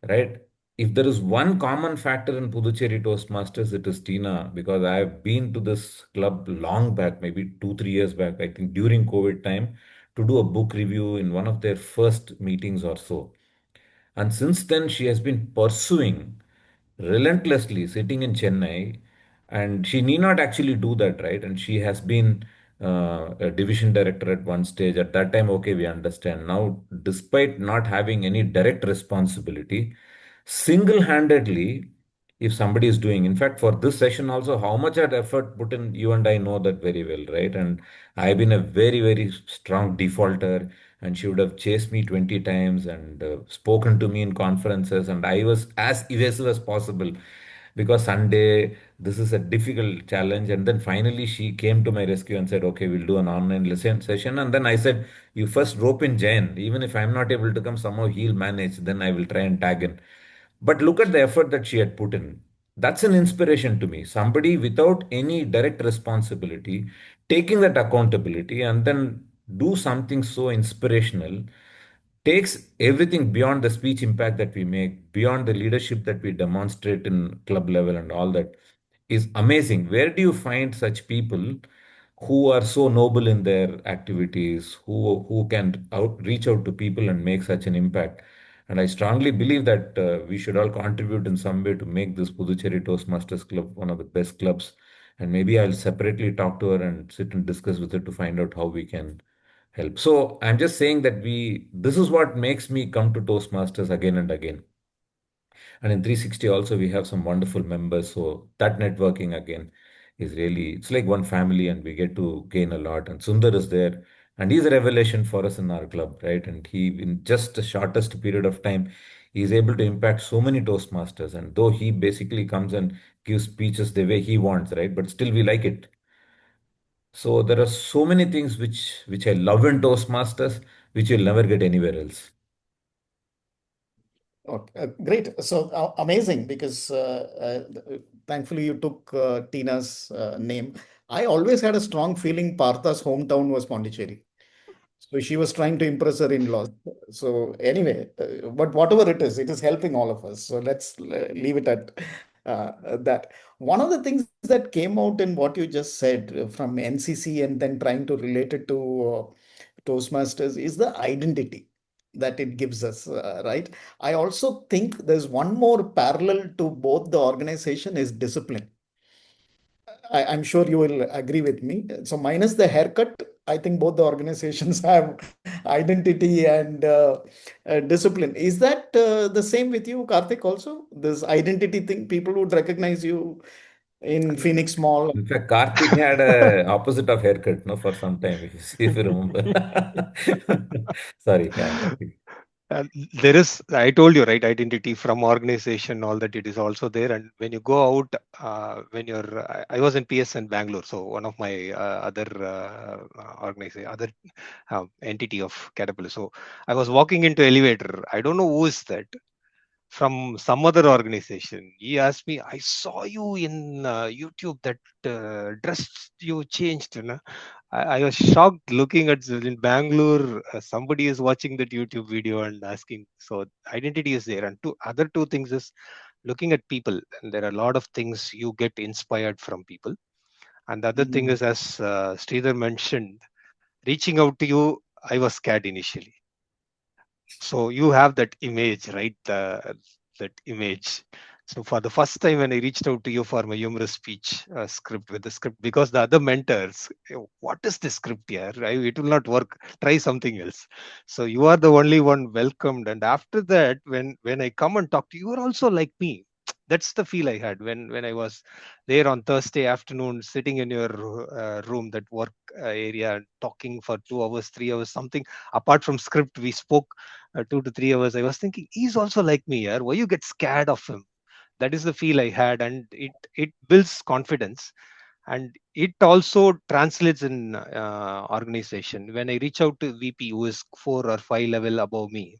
right? If there is one common factor in Puducherry Toastmasters, it is Tina, because I've been to this club long back, maybe 2, 3 years back, I think during COVID time, to do a book review in one of their first meetings or so. And since then, she has been pursuing relentlessly, sitting in Chennai, and she need not actually do that, right? And she has been a division director at one stage. At that time, okay, we understand. Now, despite not having any direct responsibility, single-handedly, if somebody is doing, in fact, for this session also, how much had effort put in, you and I know that very well, right? And I've been a very, very strong defaulter, and she would have chased me 20 times and spoken to me in conferences, and I was as evasive as possible because Sunday, this is a difficult challenge. And then finally, she came to my rescue and said, okay, we'll do an online lesson session. And then I said, you first rope in Jain. Even if I'm not able to come, somehow he'll manage. Then I will try and tag in. But look at the effort that she had put in. That's an inspiration to me. Somebody without any direct responsibility, taking that accountability and then do something so inspirational, takes everything beyond the speech impact that we make, beyond the leadership that we demonstrate in club level and all that is amazing. Where do you find such people who are so noble in their activities, who can reach out to people and make such an impact? And I strongly believe that we should all contribute in some way to make this Puducherry Toastmasters Club one of the best clubs. And maybe I'll separately talk to her and sit and discuss with her to find out how we can help. So I'm just saying that this is what makes me come to Toastmasters again and again. And in 360 also, we have some wonderful members. So that networking again is really, it's like one family and we get to gain a lot. And Sundar is there and he's a revelation for us in our club, right? And he, in just the shortest period of time, he's able to impact so many Toastmasters. And though he basically comes and gives speeches the way he wants, right? But still we like it. So there are so many things which I love in Toastmasters, which you'll never get anywhere else. Okay, great. So amazing because thankfully you took Tina's name. I always had a strong feeling Partha's hometown was Pondicherry. So she was trying to impress her in-laws. So anyway, but whatever it is helping all of us. So let's leave it at that. One of the things that came out in what you just said from NCC and then trying to relate it to Toastmasters is the identity that it gives us, right? I also think there's one more parallel to both the organization is discipline. I'm sure you will agree with me. So minus the haircut, I think both the organizations have identity and discipline. Is that the same with you, Karthik, also? This identity thing, people would recognize you in Phoenix Mall. In fact, Karthik had a opposite of haircut, no, for some time, if you see, if you remember. Sorry, yeah, Karthik. There is, I told you, right, identity from organization, all that it is also there. And when you go out, when you're, I was in PSN Bangalore, so one of my other organization, other entity of Caterpillar. So I was walking into elevator. I don't know who is that from some other organization. He asked me, I saw you in YouTube, that dress you changed. You know? I was shocked looking at in Bangalore. Somebody is watching that YouTube video and asking. So identity is there. And two things is looking at people. And there are a lot of things you get inspired from people. And the other thing is, as Sridhar mentioned, reaching out to you, I was scared initially. So you have that image, right? That image. So for the first time when I reached out to you for my humorous speech script, with the script, because the other mentors, what is this script here? It will not work. Try something else. So you are the only one welcomed. And after that, when I come and talk to you, you are also like me. That's the feel I had when I was there on Thursday afternoon, sitting in your room, that work area, and talking for 2 hours, 3 hours, something apart from script. We spoke 2 to 3 hours. I was thinking, he's also like me here. Why you get scared of him? That is the feel I had, and it builds confidence, and it also translates in organization. When I reach out to VP who is 4 or 5 level above me,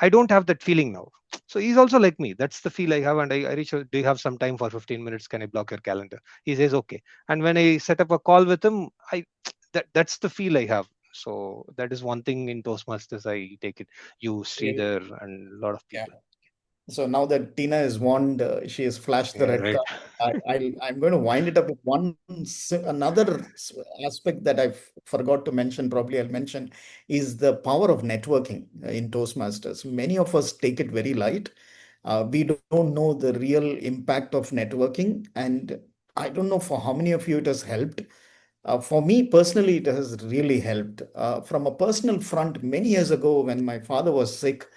I don't have that feeling now. So he's also like me. That's the feel I have. And I reach out, do you have some time for 15 minutes? Can I block your calendar? He says, okay. And when I set up a call with him, that's the feel I have. So that is one thing in Toastmasters. I take it. You, Sridhar, and a lot of Yeah. people. So now that Tina is warned, she has flashed the Yeah, red right. card. I'm going to wind it up with another aspect that I forgot to mention. Probably I'll mention is the power of networking in Toastmasters. Many of us take it very light. We don't know the real impact of networking, and I don't know for how many of you it has helped. For me personally, it has really helped. From a personal front, many years ago, when my father was sick,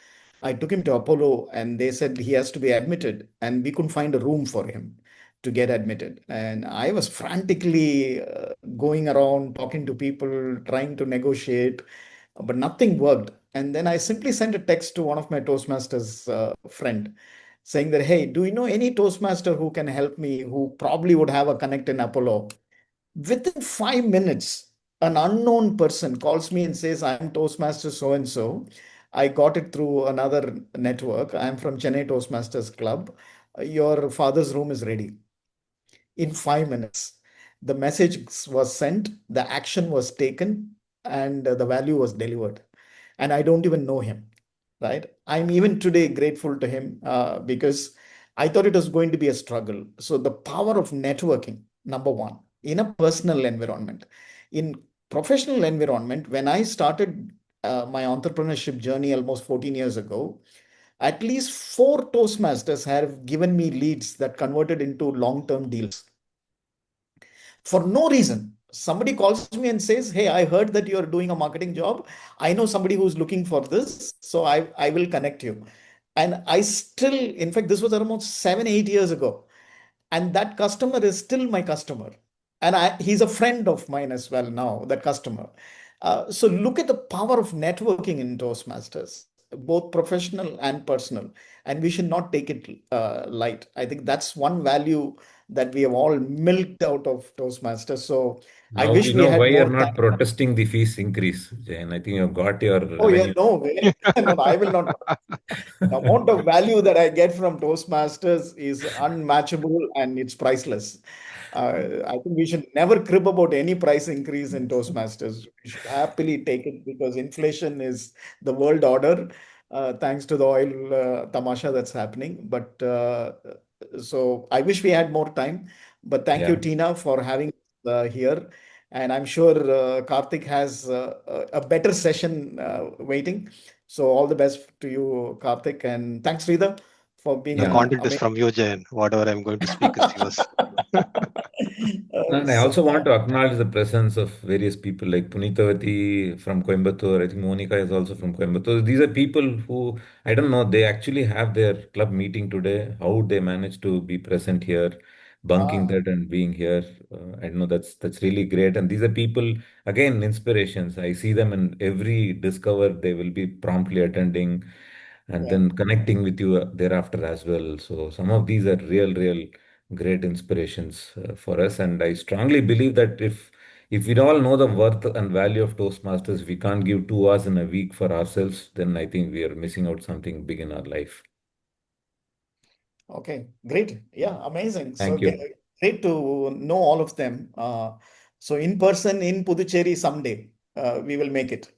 I took him to Apollo and they said he has to be admitted, and we couldn't find a room for him to get admitted. And I was frantically going around talking to people, trying to negotiate, but nothing worked. And then I simply sent a text to one of my Toastmasters friend saying that, hey, do you know any Toastmaster who can help me, who probably would have a connect in Apollo? Within 5 minutes, an unknown person calls me and says, I'm Toastmaster so and so. I got it through another network. I'm from Chennai Toastmasters Club. Your father's room is ready. In 5 minutes, the message was sent, the action was taken, and the value was delivered. And I don't even know him, right? I'm even today grateful to him because I thought it was going to be a struggle. So the power of networking, number one, in a personal environment. In professional environment, when I started my entrepreneurship journey almost 14 years ago, at least four Toastmasters have given me leads that converted into long-term deals for no reason. Somebody calls me and says, hey, I heard that you're doing a marketing job. I know somebody who's looking for this, so I will connect you. And I still, in fact, this was almost 7, 8 years ago. And that customer is still my customer. And he's a friend of mine as well now, that customer. So look at the power of networking in Toastmasters, both professional and personal. And we should not take it light. I think that's one value that we have all milked out of Toastmasters. So I Now we wish we know why had you're more not time. protesting the fees increase, Jain. I think you've got your Oh, yeah, revenue. no way. No, no, I will not. The amount of value that I get from Toastmasters is unmatchable and it's priceless. I think we should never crib about any price increase in Toastmasters. We should happily take it because inflation is the world order, thanks to the oil tamasha that's happening. But so I wish we had more time. But thank you, Yeah. Tina, for having here. And I'm sure Karthik has a better session waiting. So all the best to you, Karthik. And thanks, Sridhar, for being The Yeah. an content is from you, Jayan. Whatever I'm going to speak is yours. And I also want to acknowledge the presence of various people like Punitavati from Coimbatore. I think Monica is also from Coimbatore. These are people who, I don't know, they actually have their club meeting today. How they managed to be present here, bunking Ah, that and being here. I don't know, that's really great. And these are people, again, inspirations. I see them in every Discover, they will be promptly attending and yeah. then connecting with you thereafter as well. So some of these are real great inspirations for us. And I strongly believe that if we all know the worth and value of Toastmasters, we can't give 2 hours in a week for ourselves, then I think we are missing out something big in our life. Okay, great. Yeah, amazing. So Thank you. great to know all of them. So in person in Puducherry someday, we will make it.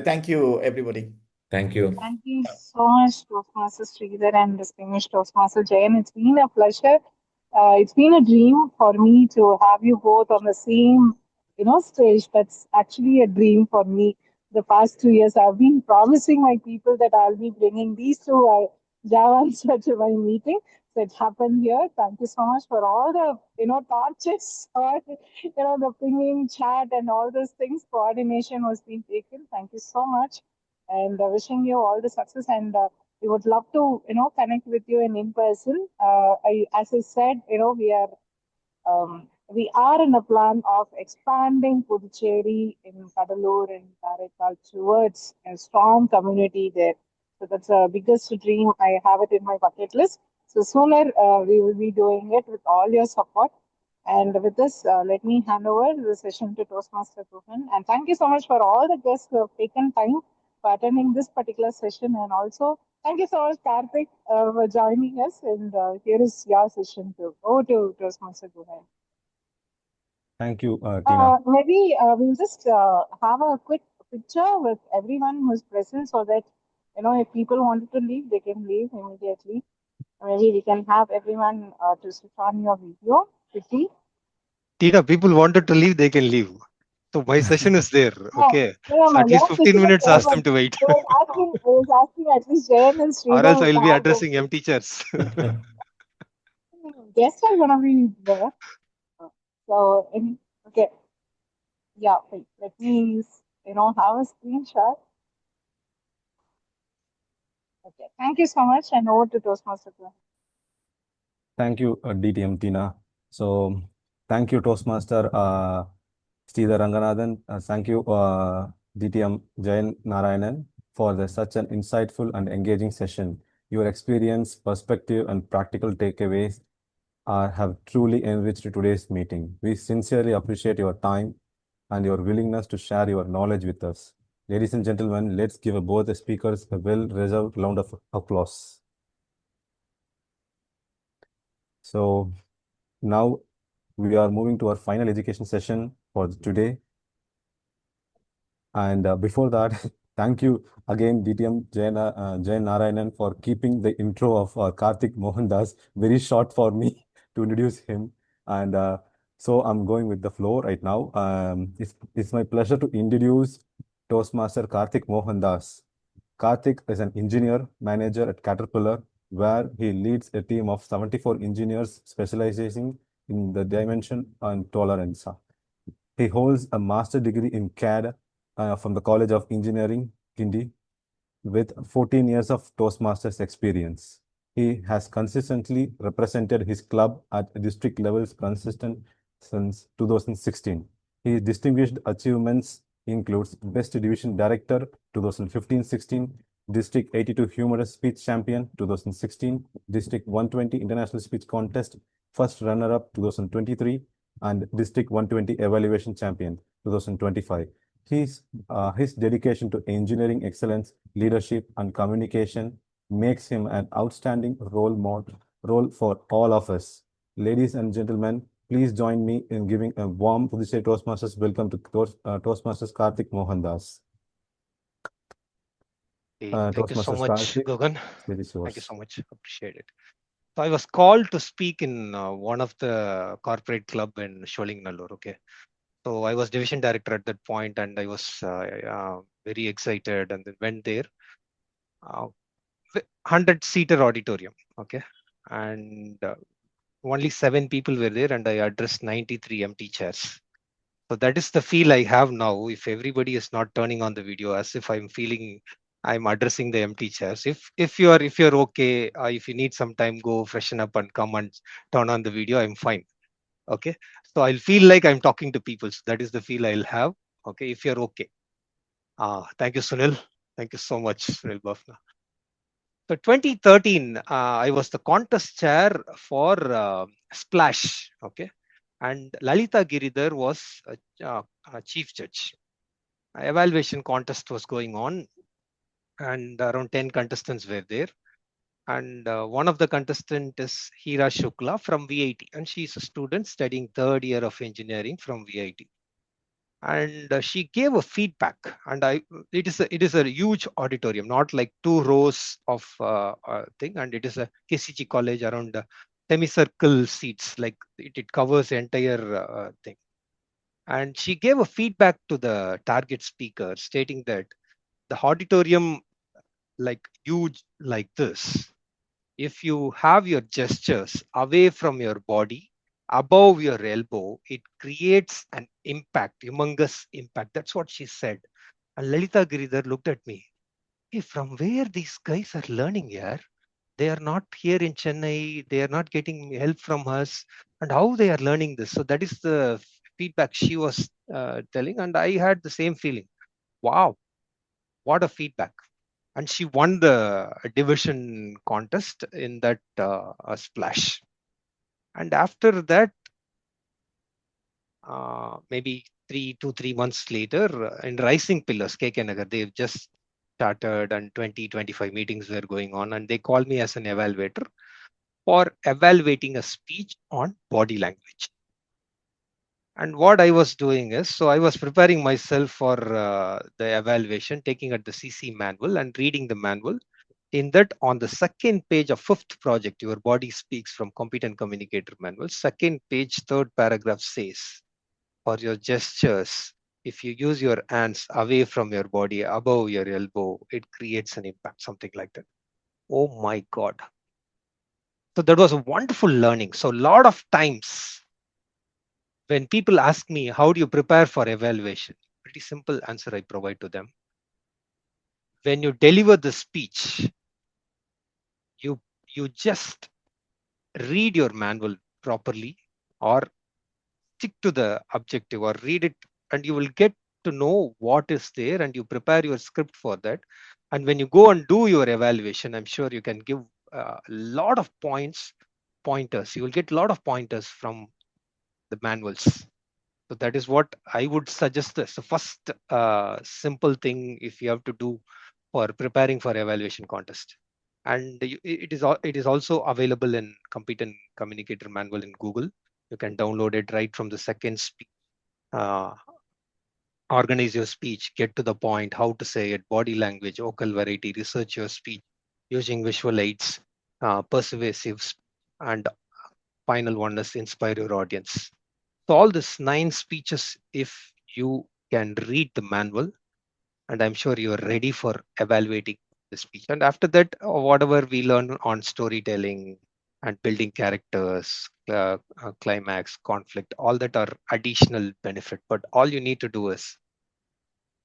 Thank you, everybody. Thank you. Thank you so much, Toastmaster Sridhar and distinguished Toastmaster Jayan. It's been a pleasure. It's been a dream for me to have you both on the same, stage. That's actually a dream for me. The past 2 years, I've been promising my people that I'll be bringing these two Javans to my meeting. So it happened here. Thank you so much for all the, torches or, the pinging chat and all those things. Coordination was being taken. Thank you so much and wishing you all the success. And we would love to, connect with you in person. As I said, we are in a plan of expanding Puducherry in Kadalur and Karaikal towards a strong community there. So that's the biggest dream. I have it in my bucket list. So sooner we will be doing it with all your support. And with this, let me hand over the session to Toastmaster Kuhan. And thank you so much for all the guests who have taken time for attending this particular session. And also, thank you so much, Karthik, for joining us. And here is your session too. Over to Toastmaster Kuhan. Thank you, Tina. Maybe we'll just have a quick picture with everyone who's present so that, if people wanted to leave, they can leave immediately. Maybe we can have everyone to switch on your video quickly. Tina, people wanted to leave, they can leave. So my session is there. No, Okay. no, So at least your 15 session is minutes there, ask but them to wait. I was asking at least Jayan and Or else Sridhar I to will be have their addressing empty chairs. guests are gonna be there. So, okay, yeah, wait, let me, have a screenshot. Okay, thank you so much, and over to Toastmaster. Thank you, DTM Tina. So, thank you, Toastmaster Sridhar Ranganathan. Thank you, DTM Jayan Narayanan, for such an insightful and engaging session. Your experience, perspective, and practical takeaways have truly enriched today's meeting. We sincerely appreciate your time and your willingness to share your knowledge with us. Ladies and gentlemen, let's give both the speakers a well-deserved round of applause. So now we are moving to our final education session for today. And before that, thank you again, DTM Jayan Narayanan, for keeping the intro of Karthik Mohandas very short for me to introduce him. And so I'm going with the flow right now. It's my pleasure to introduce Toastmaster Karthik Mohandas. Karthik is an engineer manager at Caterpillar, where he leads a team of 74 engineers specializing in the dimension and tolerance. He holds a master degree in CAD from the College of Engineering, Guindy, with 14 years of Toastmasters experience. He has consistently represented his club at district levels consistent since 2016. His distinguished achievements includes Best Division Director 2015-16, District 82 Humorous Speech Champion 2016, District 120 International Speech Contest First Runner-Up 2023, and District 120 Evaluation Champion 2025. His dedication to engineering excellence, leadership, and communication makes him an outstanding role for all of us. Ladies and gentlemen, Please join me in giving a warm Puducherry Toastmasters welcome to Toastmasters Karthik Mohandas. Thank you so Toastmasters much, Karthik, Gagan. it is Thank you yours. so much. Appreciate it. So I was called to speak in one of the corporate club in Sholingnallur. Okay. So I was division director at that point, and I was very excited, and then went there. 100-seater auditorium. Okay. And only 7 people were there, and I addressed 93 empty chairs. So that is the feel I have now. If everybody is not turning on the video, as if I'm feeling I'm addressing the empty chairs. If you're okay, if you need some time, go freshen up and come and turn on the video. I'm fine. Okay. So I'll feel like I'm talking to people. So that is the feel I'll have. Okay. If you're okay. Thank you, Sunil. Thank you so much, Sunil Bafna. So 2013, I was the contest chair for Splash. Okay. And Lalita Giridhar was a chief judge. Evaluation contest was going on, and around 10 contestants were there. And one of the contestants is Hira Shukla from VIT, and she's a student studying 3rd year of engineering from VIT. And she gave a feedback, and it is a huge auditorium, not like 2 rows of thing, and it is a KCG college around semicircle seats, like it covers the entire thing. And she gave a feedback to the target speaker stating that the auditorium, like huge like this, if you have your gestures away from your body, above your elbow, it creates an impact, humongous impact. That's what she said. And Lalita Giridhar looked at me. Hey, from where these guys are learning here? They are not here in Chennai. They are not getting help from us. And how they are learning this? So that is the feedback she was telling. And I had the same feeling. Wow, what a feedback. And she won the division contest in that Splash. And after that, maybe 3 months later, in Rising Pillars, KK Nagar, they've just started, and 25 meetings were going on, and they called me as an evaluator for evaluating a speech on body language. And what I was doing is, so I was preparing myself for the evaluation, taking at the CC manual and reading the manual. In that, on the second page of 5th project, Your Body Speaks from Competent Communicator Manual, second page, 3rd paragraph says, for your gestures, if you use your hands away from your body, above your elbow, it creates an impact, something like that. Oh my God. So that was a wonderful learning. So a lot of times when people ask me, how do you prepare for evaluation? Pretty simple answer I provide to them. When you deliver the speech, you just read your manual properly, or stick to the objective, or read it, and you will get to know what is there, and you prepare your script for that. And when you go and do your evaluation, I'm sure you can give a lot of pointers. You will get a lot of pointers from the manuals. So that is what I would suggest. The first simple thing if you have to do for preparing for evaluation contest. And it is also available in Competent Communicator Manual in Google. You can download it right from the second speech. Organize your speech, get to the point, how to say it, body language, vocal variety, research your speech using visual aids, persuasive, and final one is inspire your audience. So all these 9 speeches, if you can read the manual, and I'm sure you are ready for evaluating the speech. And after that, whatever we learn on storytelling and building characters, climax, conflict, all that are additional benefit. But all you need to do is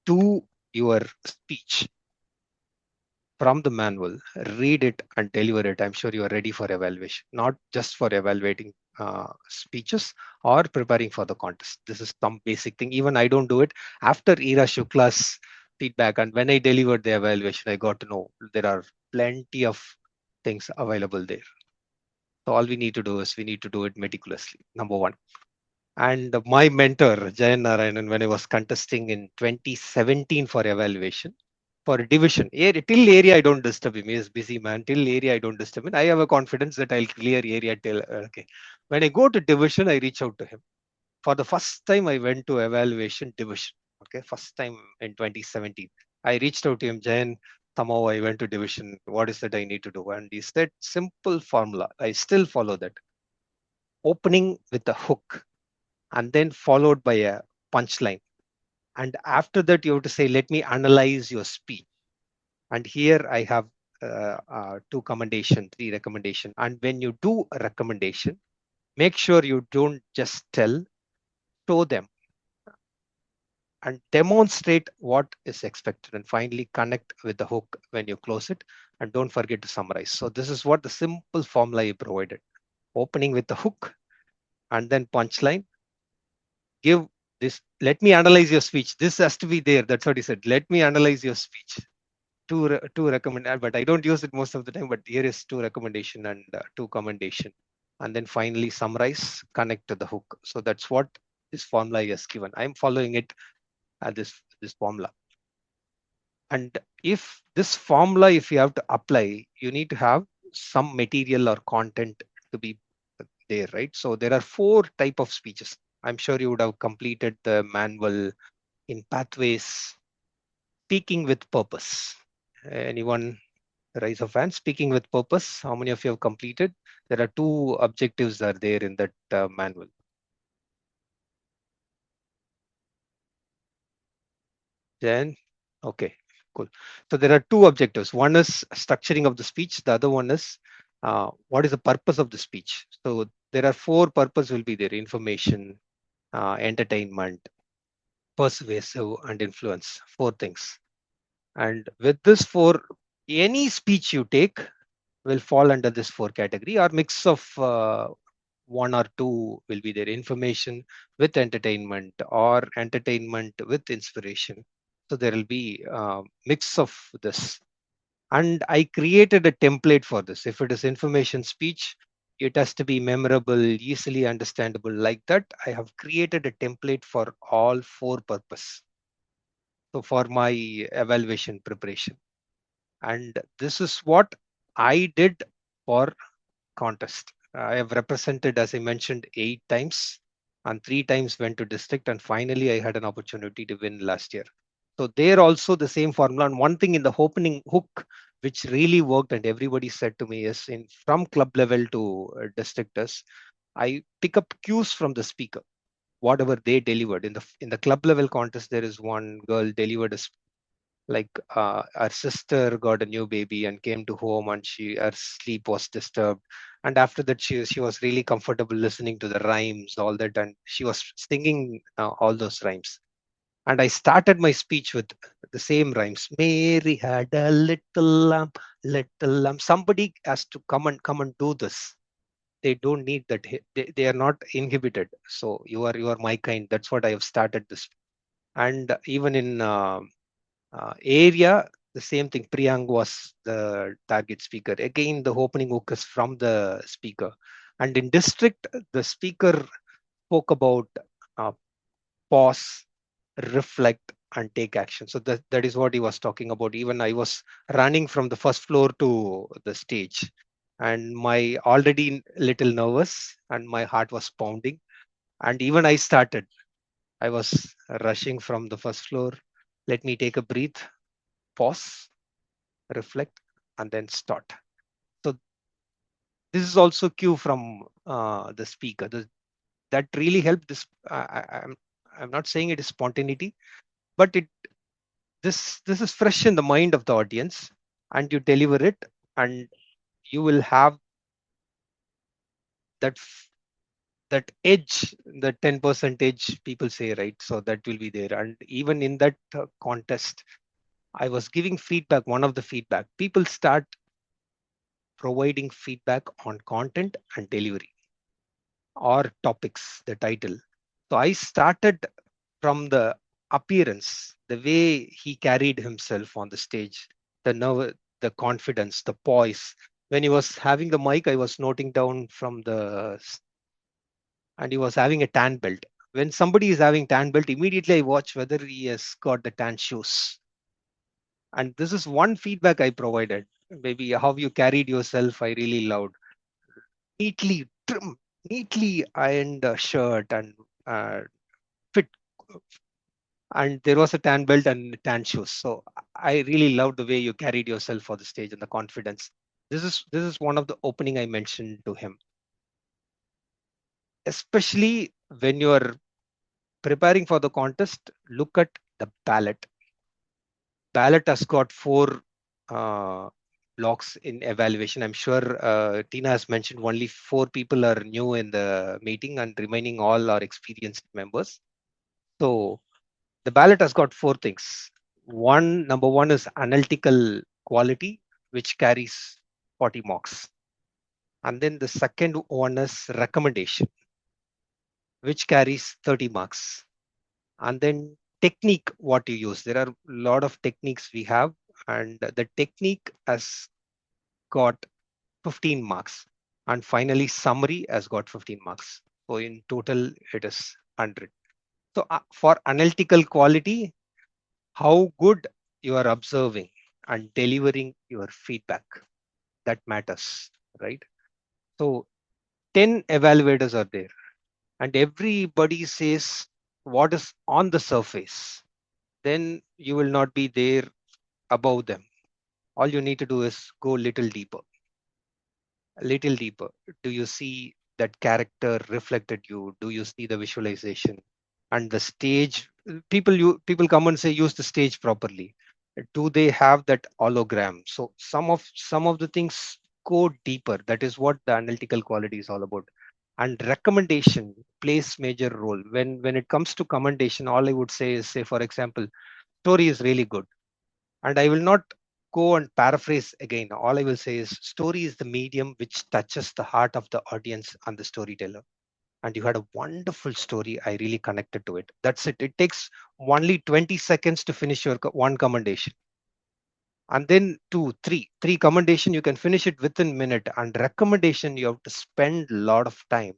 do your speech from the manual, read it and deliver it. I'm sure you are ready for evaluation, not just for evaluating speeches or preparing for the contest. This is some basic thing. Even I don't do it. After Ira Shukla's feedback, and when I delivered the evaluation, I got to know there are plenty of things available there. So all we need to do is we need to do it meticulously, number one. And my mentor, Jayan Narayanan, when I was contesting in 2017 for evaluation, for division. Till area, I don't disturb him. He is busy man. Till area, I don't disturb him. I have a confidence that I'll clear area till okay. When I go to division, I reach out to him. For the first time, I went to evaluation division. Okay, first time in 2017. I reached out to him, Jayan. Somehow I went to division. What is that I need to do? And he said, simple formula. I still follow that. Opening with a hook and then followed by a punchline. And after that, you have to say, let me analyze your speech. And here I have two commendation, three recommendation. And when you do a recommendation, make sure you don't just tell, show them and demonstrate what is expected. And finally, connect with the hook when you close it. And don't forget to summarize. So this is what the simple formula you provided. Opening with the hook and then punchline. Give this, let me analyze your speech. This has to be there. That's what he said. Let me analyze your speech. Two recommend, but I don't use it most of the time. But here is two recommendation and two commendation, and then finally summarize, connect to the hook. So that's what this formula is given. I'm following it at this formula. And if this formula, if you have to apply, you need to have some material or content to be there, right? So there are 4 type of speeches. I'm sure you would have completed the manual in pathways. Speaking with purpose. Anyone raise of hand? Speaking with purpose. How many of you have completed? There are 2 objectives are there in that manual. Then, okay, cool. So there are 2 objectives. One is structuring of the speech. The other one is what is the purpose of the speech. So there are 4 purposes will be there: information, entertainment, persuasive, and influence. 4 things. And with this 4, any speech you take will fall under this 4 category, or mix of 1 or 2 will be there: information with entertainment or entertainment with inspiration. So there will be a mix of this. And I created a template for this. If it is information speech, it has to be memorable, easily understandable. Like that, I have created a template for all 4 purposes. So for my evaluation preparation. And this is what I did for contest. I have represented, as I mentioned, 8 times, and 3 times went to district, and finally I had an opportunity to win last year. So there also the same formula. And one thing in the opening hook, which really worked and everybody said to me, is from club level to districters, I pick up cues from the speaker, whatever they delivered. In the club level contest, there is one girl delivered like her sister got a new baby and came to home, and her sleep was disturbed, and after that she was really comfortable listening to the rhymes, all that, and she was singing all those rhymes. And I started my speech with the same rhymes. Mary had a little lamb, little lamb. Somebody has to come and do this. They don't need that. They are not inhibited. So you are my kind. That's what I have started this. And even in area, the same thing. Priyank was the target speaker. Again, the opening hook is from the speaker. And in district, the speaker spoke about pause, reflect, and take action. So that is what he was talking about. Even I was running from the first floor to the stage, and my already little nervous, and my heart was pounding. And even I started. I was rushing from the first floor. Let me take a breath, pause, reflect, and then start. So this is also cue from the speaker. That really helped. I'm not saying it is spontaneity, but this is fresh in the mind of the audience, and you deliver it, and you will have that edge, the 10% edge people say, right? So that will be there. And even in that contest, I was giving feedback. One of the feedback, people start providing feedback on content and delivery or topics, the title. So I started from the appearance, the way he carried himself on the stage, the nerve, the confidence, the poise. When he was having the mic, I was noting down from and he was having a tan belt. When somebody is having tan belt, immediately I watch whether he has got the tan shoes. And this is one feedback I provided. Maybe how you carried yourself, I really loved. Neatly trim, neatly ironed shirt and fit, and there was a tan belt and tan shoes. So I really loved the way you carried yourself for the stage and the confidence. This is one of the opening I mentioned to him. Especially when you are preparing for the contest, look at the ballot. Ballot has got 4 blocks in evaluation. I'm sure Tina has mentioned only 4 people are new in the meeting and remaining all are experienced members. So the ballot has got 4 things. Number one is analytical quality, which carries 40 marks. And then the second one is recommendation, which carries 30 marks. And then technique, what you use. There are a lot of techniques we have, and the technique has got 15 marks. And finally, summary has got 15 marks. So in total, it is 100. So for analytical quality, how good you are observing and delivering your feedback, that matters, right? So 10 evaluators are there, and everybody says what is on the surface. Then you will not be there above them. All you need to do is go a little deeper. Do you see that character reflected you? Do you see the visualization and the stage? People come and say use the stage properly. Do they have that hologram? So some of the things go deeper. That is what the analytical quality is all about. And recommendation plays major role. When it comes to commendation, all I would say is, say for example, story is really good, and I will not go and paraphrase again. All I will say is story is the medium which touches the heart of the audience and the storyteller. And you had a wonderful story. I really connected to it. That's it. It takes only 20 seconds to finish your one commendation. And then three commendation, you can finish it within minute. And recommendation, you have to spend a lot of time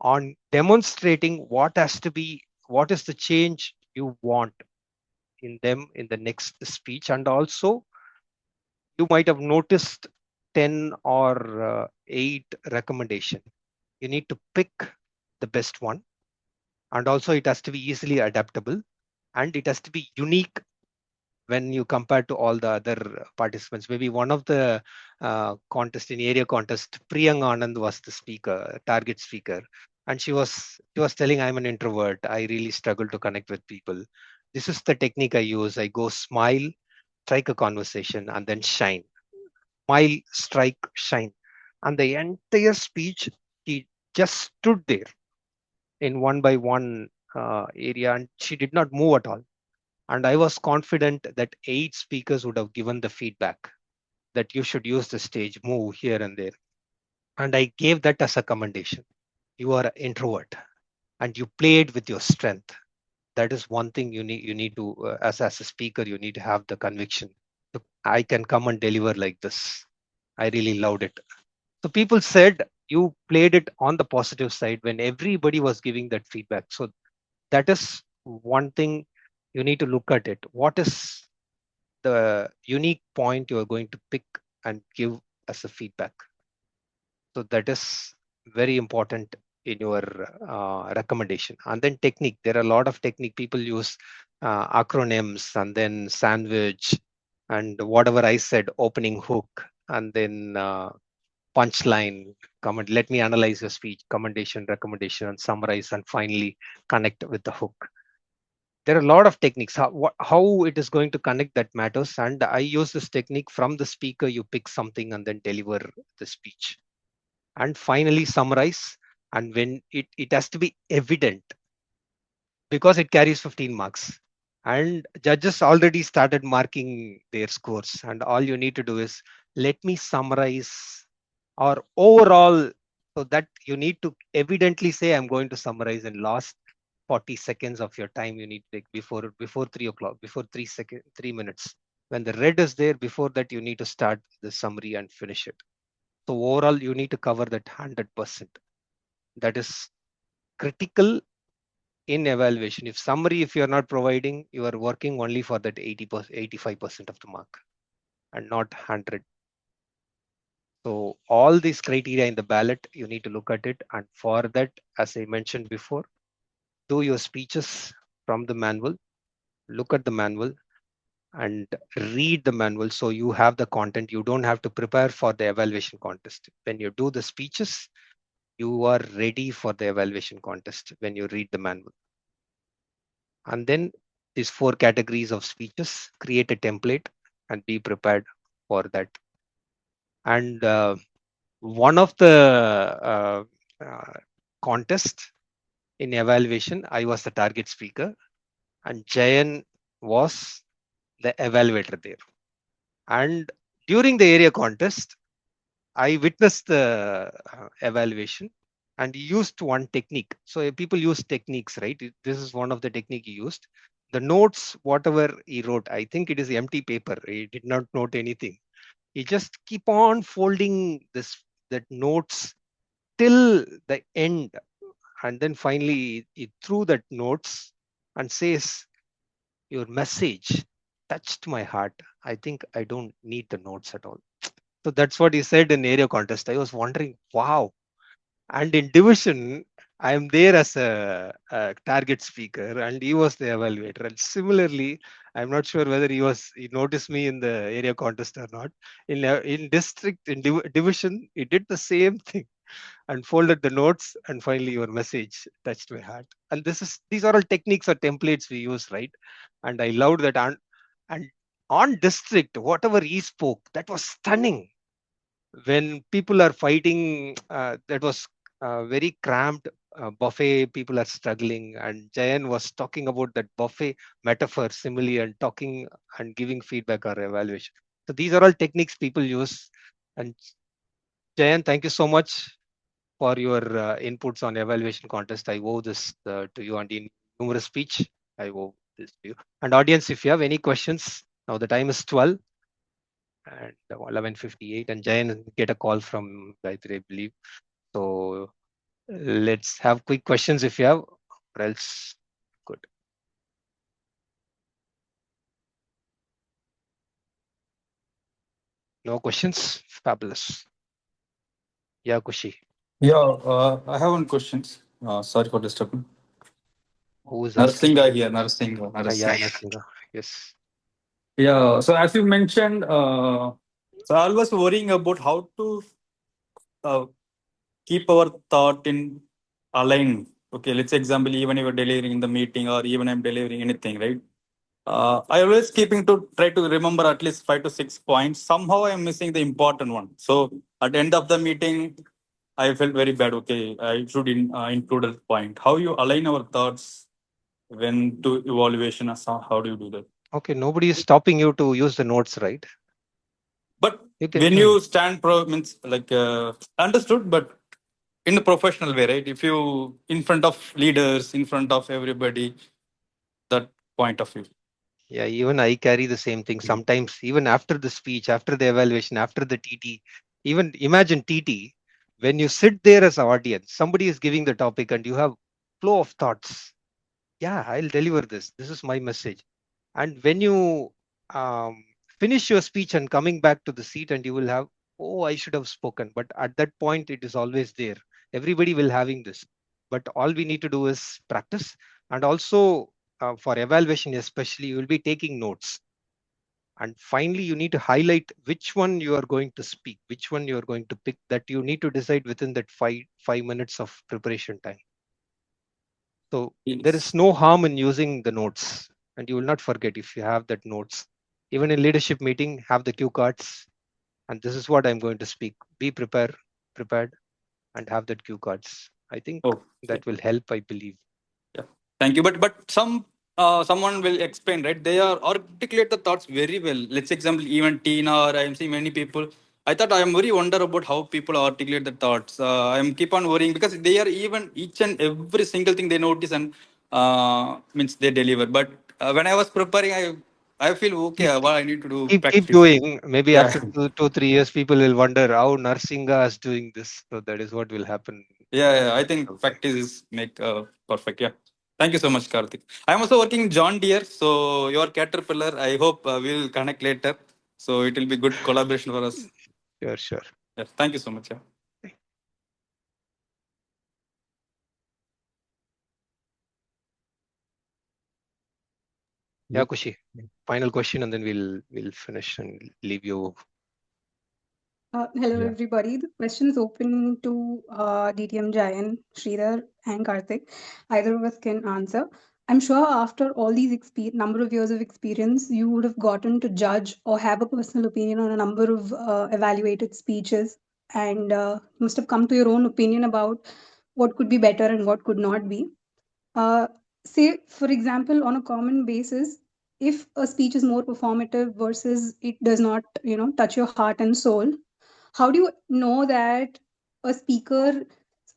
on demonstrating what is the change you want in them in the next speech. And also you might have noticed 10 or 8 recommendation. You need to pick the best one, and also it has to be easily adaptable, and it has to be unique when you compare to all the other participants. Maybe one of the contest in area contest, Priyang Anand was the speaker, target speaker, and she was telling, I'm an introvert, I really struggle to connect with people. This is the technique I use. I go smile, strike a conversation, and then shine. Smile, strike, shine. And the entire speech, he just stood there in one by one area, and she did not move at all. And I was confident that 8 speakers would have given the feedback that you should use the stage, move here and there. And I gave that as a commendation. You are an introvert and you played with your strength. That is one thing you need to, as a speaker, you need to have the conviction. I can come and deliver like this. I really loved it. So people said you played it on the positive side when everybody was giving that feedback. So that is one thing you need to look at it. What is the unique point you are going to pick and give as a feedback? So that is very important in your recommendation. And then technique. There are a lot of technique. People use acronyms and then sandwich and whatever I said, opening hook, and then punchline, comment. Let me analyze your speech, commendation, recommendation, and summarize, and finally connect with the hook. There are a lot of techniques. How it is going to connect, that matters. And I use this technique from the speaker. You pick something and then deliver the speech. And finally summarize. And when it has to be evident, because it carries 15 marks. And judges already started marking their scores. And all you need to do is let me summarize or overall, so that you need to evidently say, I'm going to summarize in last 40 seconds of your time you need to take before 3 o'clock, before 3 minutes. When the red is there, before that, you need to start the summary and finish it. So overall, you need to cover that 100%. That is critical in evaluation, if summary, if you're not providing, you are working only for that 80%, 85% of the mark and not 100. So all these criteria in the ballot, you need to look at it. And for that, as I mentioned before, do your speeches from the manual, look at the manual and read the manual. So you have the content. You don't have to prepare for the evaluation contest. When you do the speeches, you are ready for the evaluation contest when you read the manual. And then these 4 categories of speeches, create a template and be prepared for that. And one of the contest in evaluation, I was the target speaker and Jayan was the evaluator there. And during the area contest, I witnessed the evaluation and he used one technique. So people use techniques, right? This is one of the technique he used. The notes, whatever he wrote, I think it is empty paper. He did not note anything. He just keep on folding that notes till the end. And then finally he threw that notes and says, your message touched my heart. I think I don't need the notes at all. So that's what he said in area contest. I was wondering, wow. And in division, I am there as a target speaker and he was the evaluator. And similarly, I'm not sure whether he noticed me in the area contest or not. In district, in division, he did the same thing and folded the notes and finally your message touched my heart. And these are all techniques or templates we use, right? And I loved that. And on district, whatever he spoke, that was stunning. When people are fighting, that was very cramped buffet, people are struggling, and Jayan was talking about that buffet metaphor, simile, and talking and giving feedback or evaluation. So these are all techniques people use. And Jayan, thank you so much for your inputs on evaluation contest. I owe this to you, and in numerous speech, I owe this to you. And audience, if you have any questions, now the time is 12 and 11:58, and Jayan get a call from Gayatri, I believe. So let's have quick questions if you have, or else good. No questions? Fabulous. Yeah, Kushi. Yeah, I have one question. Sorry for disturbing. Who is asking? Narsinga here, Narsinga. Yeah, Narsinga. Nasinga. Yes. Yeah, so as you mentioned, so I was worrying about how to uh, keep our thought in align. Okay, let's example, even if you're delivering in the meeting or even I'm delivering anything, right? I always keeping to try to remember at least 5 to 6 points. Somehow I'm missing the important one. So at the end of the meeting, I felt very bad. Okay, I should include a point. How you align our thoughts when to evaluation? How do you do that? Okay, nobody is stopping you to use the notes, right? But You can when join. you stand pro means like understood, but in a professional way, right? If you in front of leaders, in front of everybody, that point of view. Yeah, even I carry the same thing. Sometimes, even after the speech, after the evaluation, after the TT, even imagine TT, when you sit there as an audience, somebody is giving the topic and you have flow of thoughts. Yeah, I'll deliver this. This is my message. And when you finish your speech and coming back to the seat, and you will have, oh, I should have spoken. But at that point, it is always there. Everybody will having this. But all we need to do is practice. And also for evaluation, especially, you will be taking notes. And finally, you need to highlight which one you are going to speak, which one you are going to pick, that you need to decide within that five minutes of preparation time. So there is no harm in using the notes, and you will not forget if you have that notes. Even in leadership meeting, have the cue cards, and this is what I'm going to speak. Be prepared, and have that cue cards. I think that will help, I believe. Yeah, thank you. But someone will explain, right? They are articulate the thoughts very well. Let's example even Tina or I am seeing many people. I thought I am very wonder about how people articulate the thoughts. I am keep on worrying because they are even each and every single thing they notice and means they deliver. But when I was preparing, I feel okay. What I need to do Keep practice. doing. Maybe Yeah. after 2-3 years, people will wonder how Narsinga is doing this. So that is what will happen. Yeah, I think practice is make perfect. Yeah. Thank you so much, Karthik. I'm also working in John Deere, so your Caterpillar. I hope we'll connect later. So it will be good collaboration for us. Sure, sure. Yes, thank you so much. Yeah. Yeah, Kushi. Final question, and then we'll finish and leave you. Hello, Yeah. everybody. The question is open to DTM Jayan, Sridhar, and Karthik. Either of us can answer. I'm sure after all these number of years of experience, you would have gotten to judge or have a personal opinion on a number of evaluated speeches, and must have come to your own opinion about what could be better and what could not be. Uh, Say, for example, on a common basis, if a speech is more performative versus it does not, touch your heart and soul, how do you know that a speaker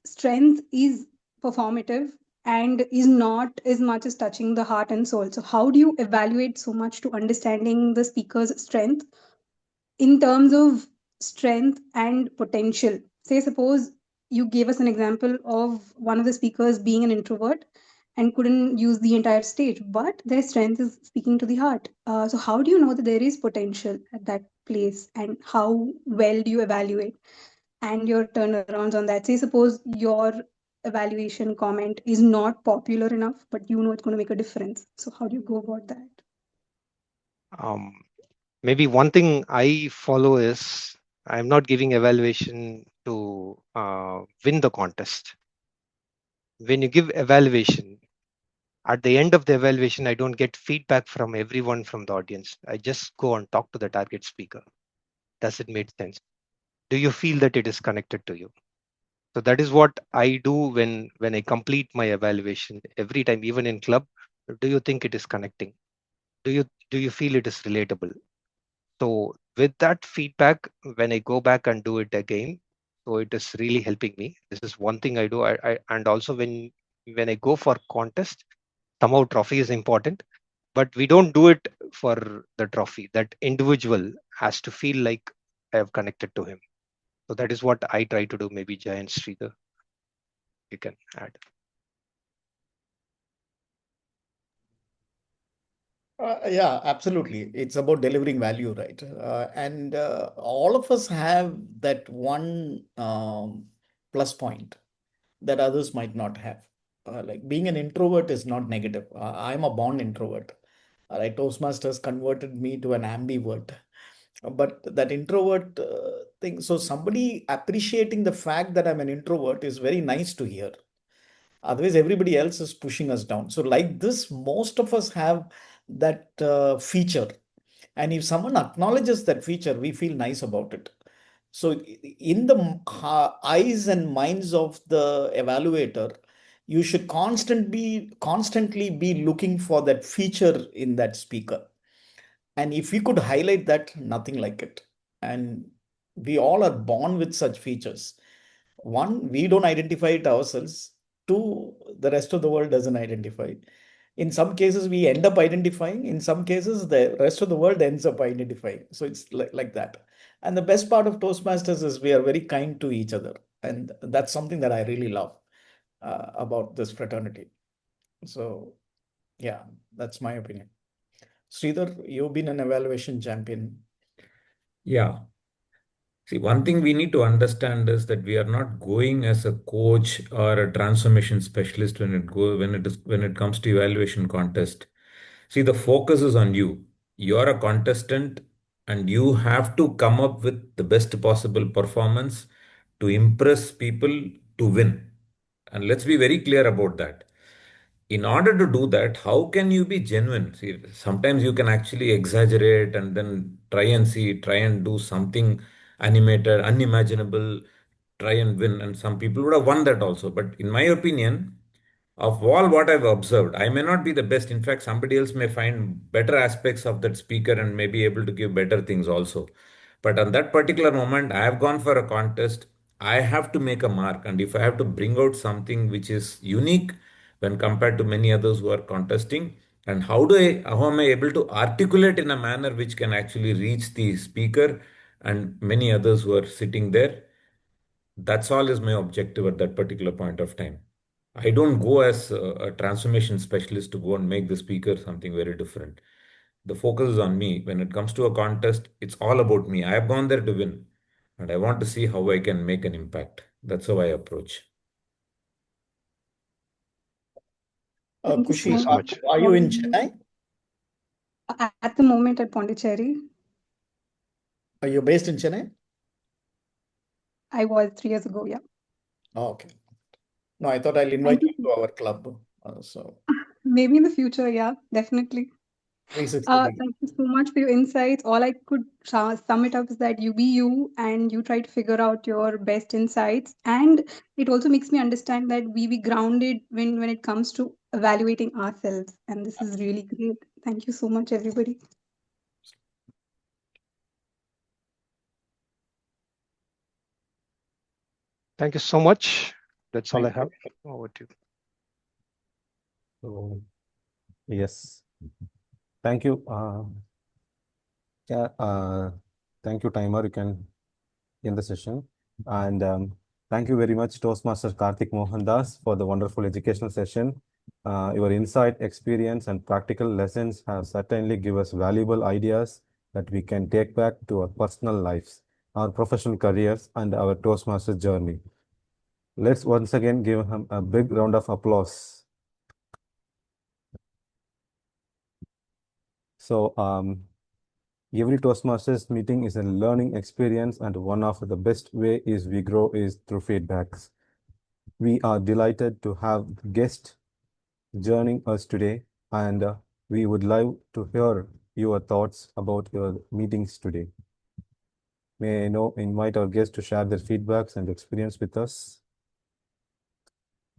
strength is performative and is not as much as touching the heart and soul? So how do you evaluate so much to understanding the speaker's strength in terms of strength and potential? Say, suppose you gave us an example of one of the speakers being an introvert and couldn't use the entire stage, but their strength is speaking to the heart. So how do you know that there is potential at that place, and how well do you evaluate and your turnarounds on that? Say, suppose your evaluation comment is not popular enough, but you know it's going to make a difference. So how do you go about that? Maybe one thing I follow is I'm not giving evaluation to win the contest. When you give evaluation, at the end of the evaluation, I don't get feedback from everyone from the audience. I just go and talk to the target speaker. Does it make sense? Do you feel that it is connected to you? So that is what I do when I complete my evaluation every time, even in club. Do you think it is connecting? Do you feel it is relatable? So with that feedback, when I go back and do it again, so it is really helping me. This is one thing I do. And also when I go for contest, somehow trophy is important, but we don't do it for the trophy. That individual has to feel like I have connected to him. So that is what I try to do. Maybe Jay and Sridhar, you can add. Yeah, absolutely. It's about delivering value, right? And all of us have that one plus point that others might not have. Like being an introvert is not negative. I'm a born introvert. Right? Toastmasters converted me to an ambivert. But that introvert thing, so somebody appreciating the fact that I'm an introvert is very nice to hear. Otherwise, everybody else is pushing us down. So, like this, most of us have that feature. And if someone acknowledges that feature, we feel nice about it. So, in the eyes and minds of the evaluator, you should constantly be looking for that feature in that speaker. And if we could highlight that, nothing like it. And we all are born with such features. One, we don't identify it ourselves. Two, the rest of the world doesn't identify it. In some cases, we end up identifying. In some cases, the rest of the world ends up identifying. So it's like that. And the best part of Toastmasters is we are very kind to each other. And that's something that I really love about this fraternity. So, yeah, that's my opinion. Sridhar, you've been an evaluation champion. Yeah. See, one thing we need to understand is that we are not going as a coach or a transformation specialist when it comes to evaluation contest. See, the focus is on you. You are a contestant and you have to come up with the best possible performance to impress people to win. And let's be very clear about that. In order to do that, how can you be genuine? See, sometimes you can actually exaggerate and then try and do something animated, unimaginable, try and win. And some people would have won that also. But in my opinion, of all what I've observed, I may not be the best. In fact, somebody else may find better aspects of that speaker and may be able to give better things also. But on that particular moment, I have gone for a contest. I have to make a mark. And if I have to bring out something which is unique when compared to many others who are contesting, and how am I able to articulate in a manner which can actually reach the speaker and many others who are sitting there? That's all is my objective at that particular point of time. I don't go as a transformation specialist to go and make the speaker something very different. The focus is on me. When it comes to a contest, it's all about me. I have gone there to win, and I want to see how I can make an impact. That's how I approach. Thank you Thank you so so Kushi, much much. are for you in having me. Chennai? At the moment at Pondicherry, Are you based in Chennai? I was 3 years ago. Yeah. Oh, okay. No, I thought I'll invite Thank you. you to our club. So Maybe in the future. Yeah, definitely. 360 Thank you so much for your insights. All I could sum it up is that you be you and you try to figure out your best insights. And it also makes me understand that we be grounded when it comes to evaluating ourselves. And this is really great. Thank you so much, everybody. Thank you so much. That's all I Thank have. you. Over to you. So, yes. Thank you. Yeah. Thank you, timer. You can end the session. And thank you very much, Toastmaster Karthik Mohandas, for the wonderful educational session. Your insight, experience, and practical lessons have certainly given us valuable ideas that we can take back to our personal lives, our professional careers, and our Toastmaster journey. Let's once again give him a big round of applause. So, every Toastmasters meeting is a learning experience, and one of the best way is we grow is through feedbacks. We are delighted to have guests joining us today, and we would love to hear your thoughts about your meetings today. May I now invite our guests to share their feedbacks and experience with us.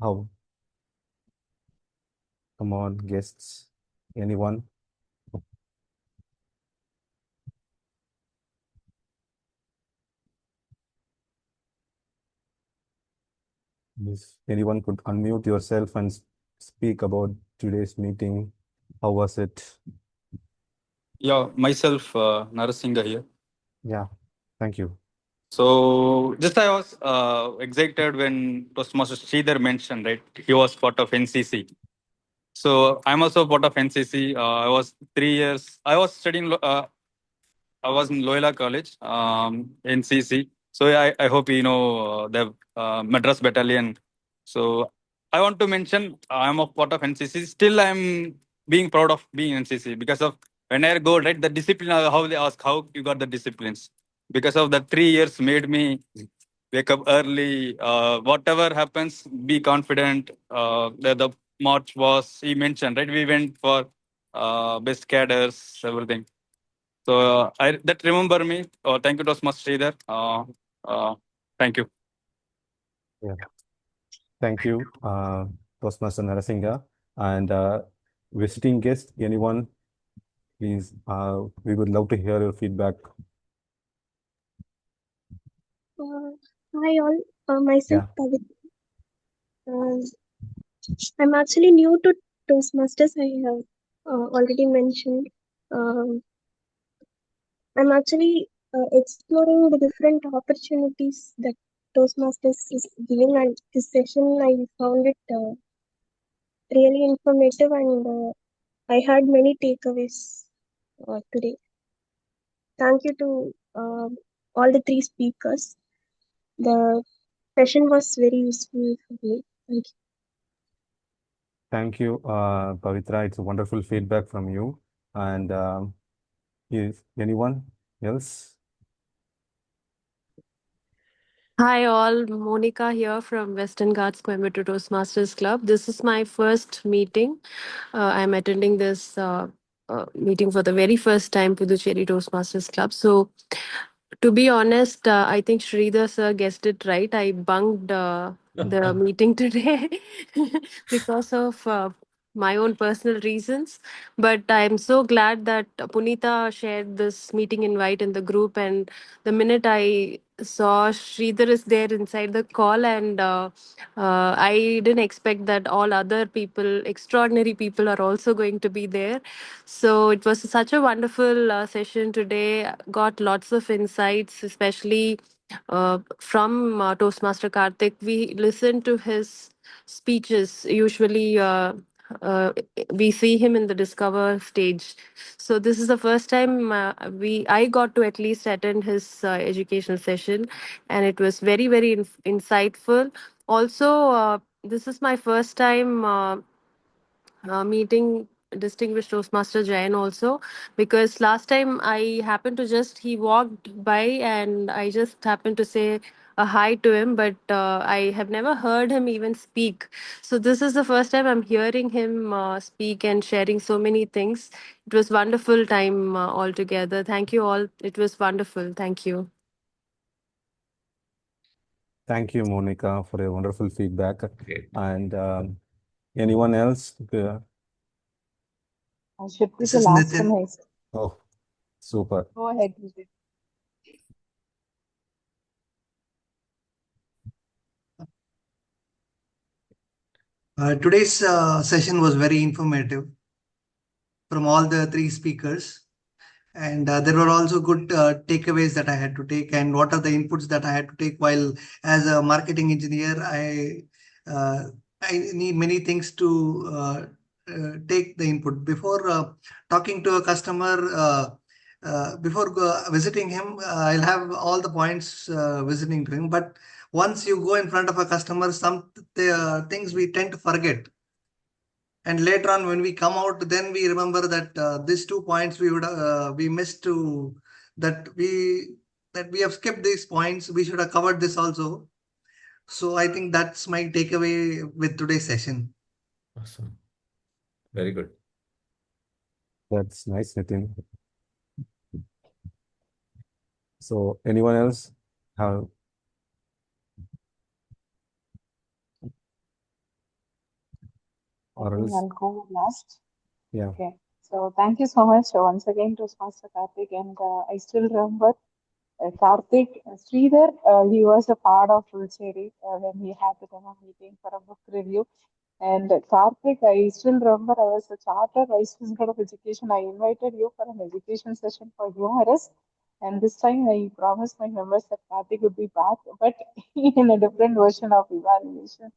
How? Come on, guests. Anyone? If anyone could unmute yourself and speak about today's meeting, how was it? Yeah, myself, Narasimha here. Yeah, thank you. So just I was excited when Toastmaster Sridhar mentioned, right? He was part of NCC. So I'm also part of NCC. I was 3 years. I was studying. I was in Loyola College, NCC. So I hope you know the Madras Battalion. So I want to mention I'm a part of NCC. Still, I'm being proud of being NCC because of when I go right the discipline. How they ask how you got the disciplines because of the 3 years made me wake up early. Whatever happens, be confident. The march was he mentioned right. We went for best cadres, everything. So I that remember me. Thank you, Toastmaster Sridhar. Thank you. Yeah. Thank you, Toastmaster Narasingha. And visiting guest, anyone, please, we would love to hear your feedback. Hi all, myself Yeah. Pavitra. I'm actually new to Toastmasters. I have already mentioned. Um, I'm actually exploring the different opportunities that Toastmasters is giving, and this session I found it really informative, and I had many takeaways today. Thank you to all the three speakers. The session was very useful for me. Thank you. Thank you, Pavitra. It's a wonderful feedback from you. And is anyone else? Hi all, Monica here from Western Ghats Coimbatore Toastmasters Club. This is my first meeting. I'm attending this meeting for the very first time, Puducherry Toastmasters Club. So, to be honest, I think Sridhar sir guessed it right. I bunked the meeting today because of my own personal reasons. But I'm so glad that Punita shared this meeting invite in the group. And the minute I saw Sridhar is there inside the call, and I didn't expect that all other people, extraordinary people, are also going to be there. So it was such a wonderful session today. Got lots of insights, especially from Toastmaster Karthik. We listened to his speeches. Usually, we see him in the Discover stage. So this is the first time I got to at least attend his educational session, and it was very very insightful. Also, this is my first time meeting distinguished Toastmaster Jain also, because last time I happened to he walked by and I just happened to say a hi to him, but I have never heard him even speak. So this is the first time I'm hearing him speak and sharing so many things. It was wonderful time altogether. Thank you all. It was wonderful. Thank you. Thank you, Monica, for a wonderful feedback. Great. And anyone else? I should be This the is last Nitin. one. Oh, super. Go ahead, Nitin. Today's session was very informative from all the three speakers. And there were also good takeaways that I had to take, and what are the inputs that I had to take while, as a marketing engineer, I need many things to take the input before talking to a customer. Before visiting him, I'll have all the points visiting to him. But once you go in front of a customer, some things we tend to forget. And later on, when we come out, then we remember that these 2 points we missed to that we have skipped these points. We should have covered this also. So I think that's my takeaway with today's session. Awesome. Very good. That's nice, Nitin. So anyone else have? I think I'll go last. Yeah. Okay. So thank you so much once again to Master Karthik, and I still remember Karthik Sridhar. He was a part of Puducherry when we had the demo meeting for a book review. And Karthik, I still remember I was a charter vice president of education. I invited you for an education session for humorous. And this time I promised my members that Karthik would be back, but in a different version of evaluation.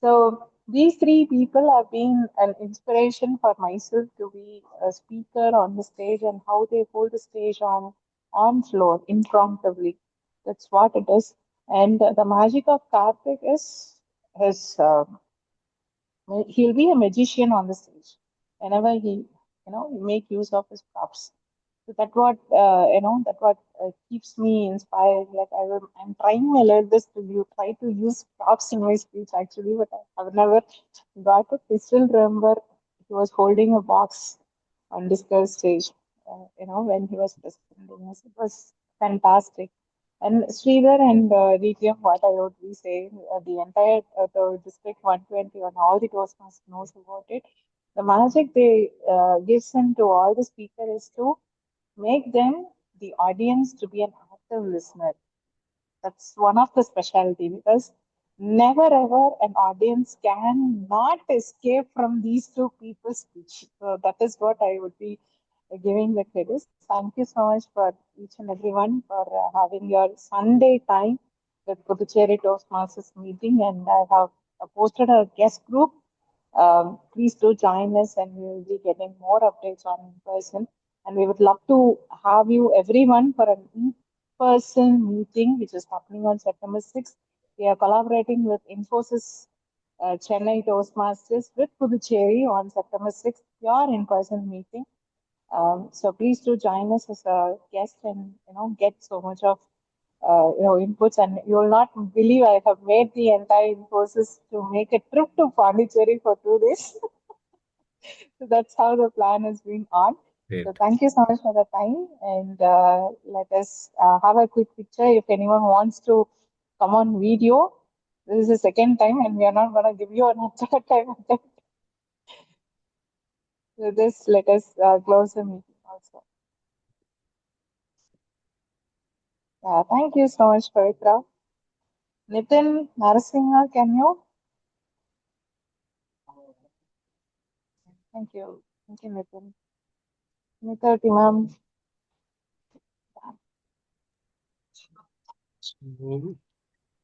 So these three people have been an inspiration for myself to be a speaker on the stage, and how they hold the stage on floor impromptu. That's what it is. And the magic of Karthik is his he'll be a magician on the stage whenever he make use of his props. So that what that what keeps me inspired. Like I'm trying my level best to try to use props in my speech actually, but I have never got it. I still remember he was holding a box on Discover stage, when he was presenting us. It was fantastic. And Sridhar and DTM, what I would be saying, the entire the District 120 and all the Toastmasters knows about it. The magic they gives in to all the speakers is to make them the audience to be an active listener. That's one of the specialty, because never ever an audience can not escape from these two people's speech. So that is what I would be giving the credit. Thank you so much for each and everyone for having your Sunday time with Puducherry Toastmasters meeting, and I have posted a guest group. Please do join us, and we will be getting more updates on in person. And we would love to have you everyone for an in-person meeting, which is happening on September 6th. We are collaborating with Infosys Chennai Toastmasters with Puducherry on September 6th, pure in-person meeting. So please do join us as a guest, and get so much of inputs. And you will not believe I have made the entire Infosys to make a trip to Pondicherry for 2 days. So that's how the plan has been on. Great. So thank you so much for the time, and let us have a quick picture. If anyone wants to come on video, this is the second time, and we are not going to give you another time. So this, let us close the meeting also. Thank you so much, Pavitra. Nitin Narasimha, can you? Thank you. Thank you, Nitin. Nita Timam.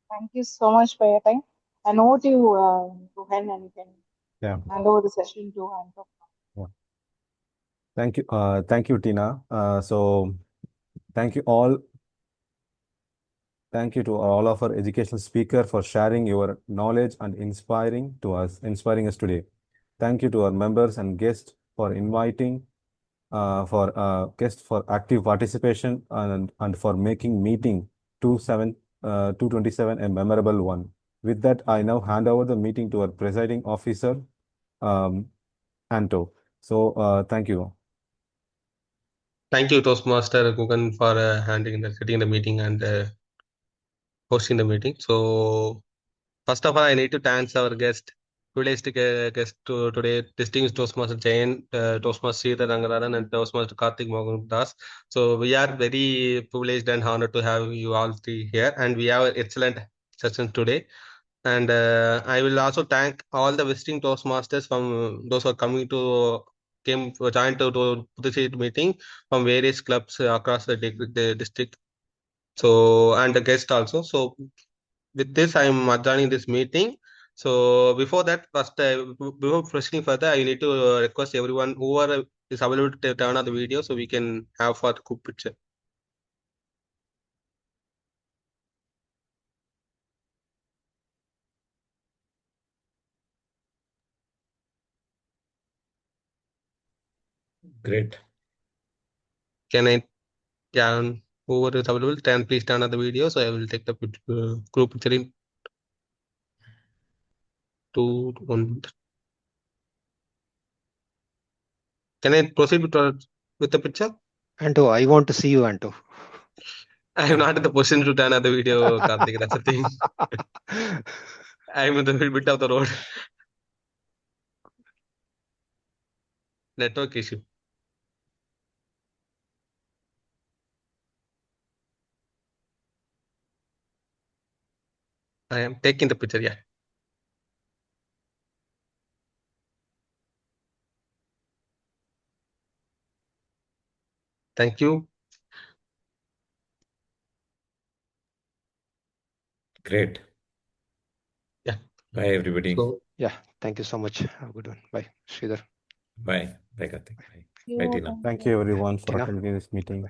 Thank you so much for your time. And over to you, Ruhen, and you can Yeah. hand over the session to Anto. Yeah. Thank you, Tina. So thank you all. Thank you to all of our educational speaker for sharing your knowledge and inspiring us today. Thank you to our members and guests for inviting, for active participation and for making meeting 227 a memorable one. With that, I now hand over the meeting to our presiding officer, Anto. So thank you. Thank you, Toastmaster Gugan, for setting the meeting and hosting the meeting. So, first of all, I need to thank our today's guest today, distinguished Toastmaster Jayan, Toastmaster Sridhar Rangarajan, and Toastmaster Karthik Mohandas. So, we are very privileged and honored to have you all three here, and we have an excellent session today. And I will also thank all the visiting Toastmasters from those who are joined to Puducherry meeting from various clubs across the district. So and the guest also. So with this, I am adjourning this meeting. So before that, before proceeding further, I need to request everyone whoever is available to turn on the video so we can have for the group picture. Great. Can I? Yeah, whoever is available, please turn on the video. So I will take the group picture in 2, 1. Can I proceed with the picture? Anto, I want to see you, Anto. I am not in the position to turn on the video, Karthik. That's the thing. I am in the bit of the road. Network issue. I am taking the picture, yeah. Thank you. Great. Yeah. Bye, everybody. So, yeah, thank you so much. Have a good one. Bye, Sridhar. Bye. Bye, Karthik. Bye. Yeah, Bye, Tina. Thank you, everyone, for Tina. attending this meeting.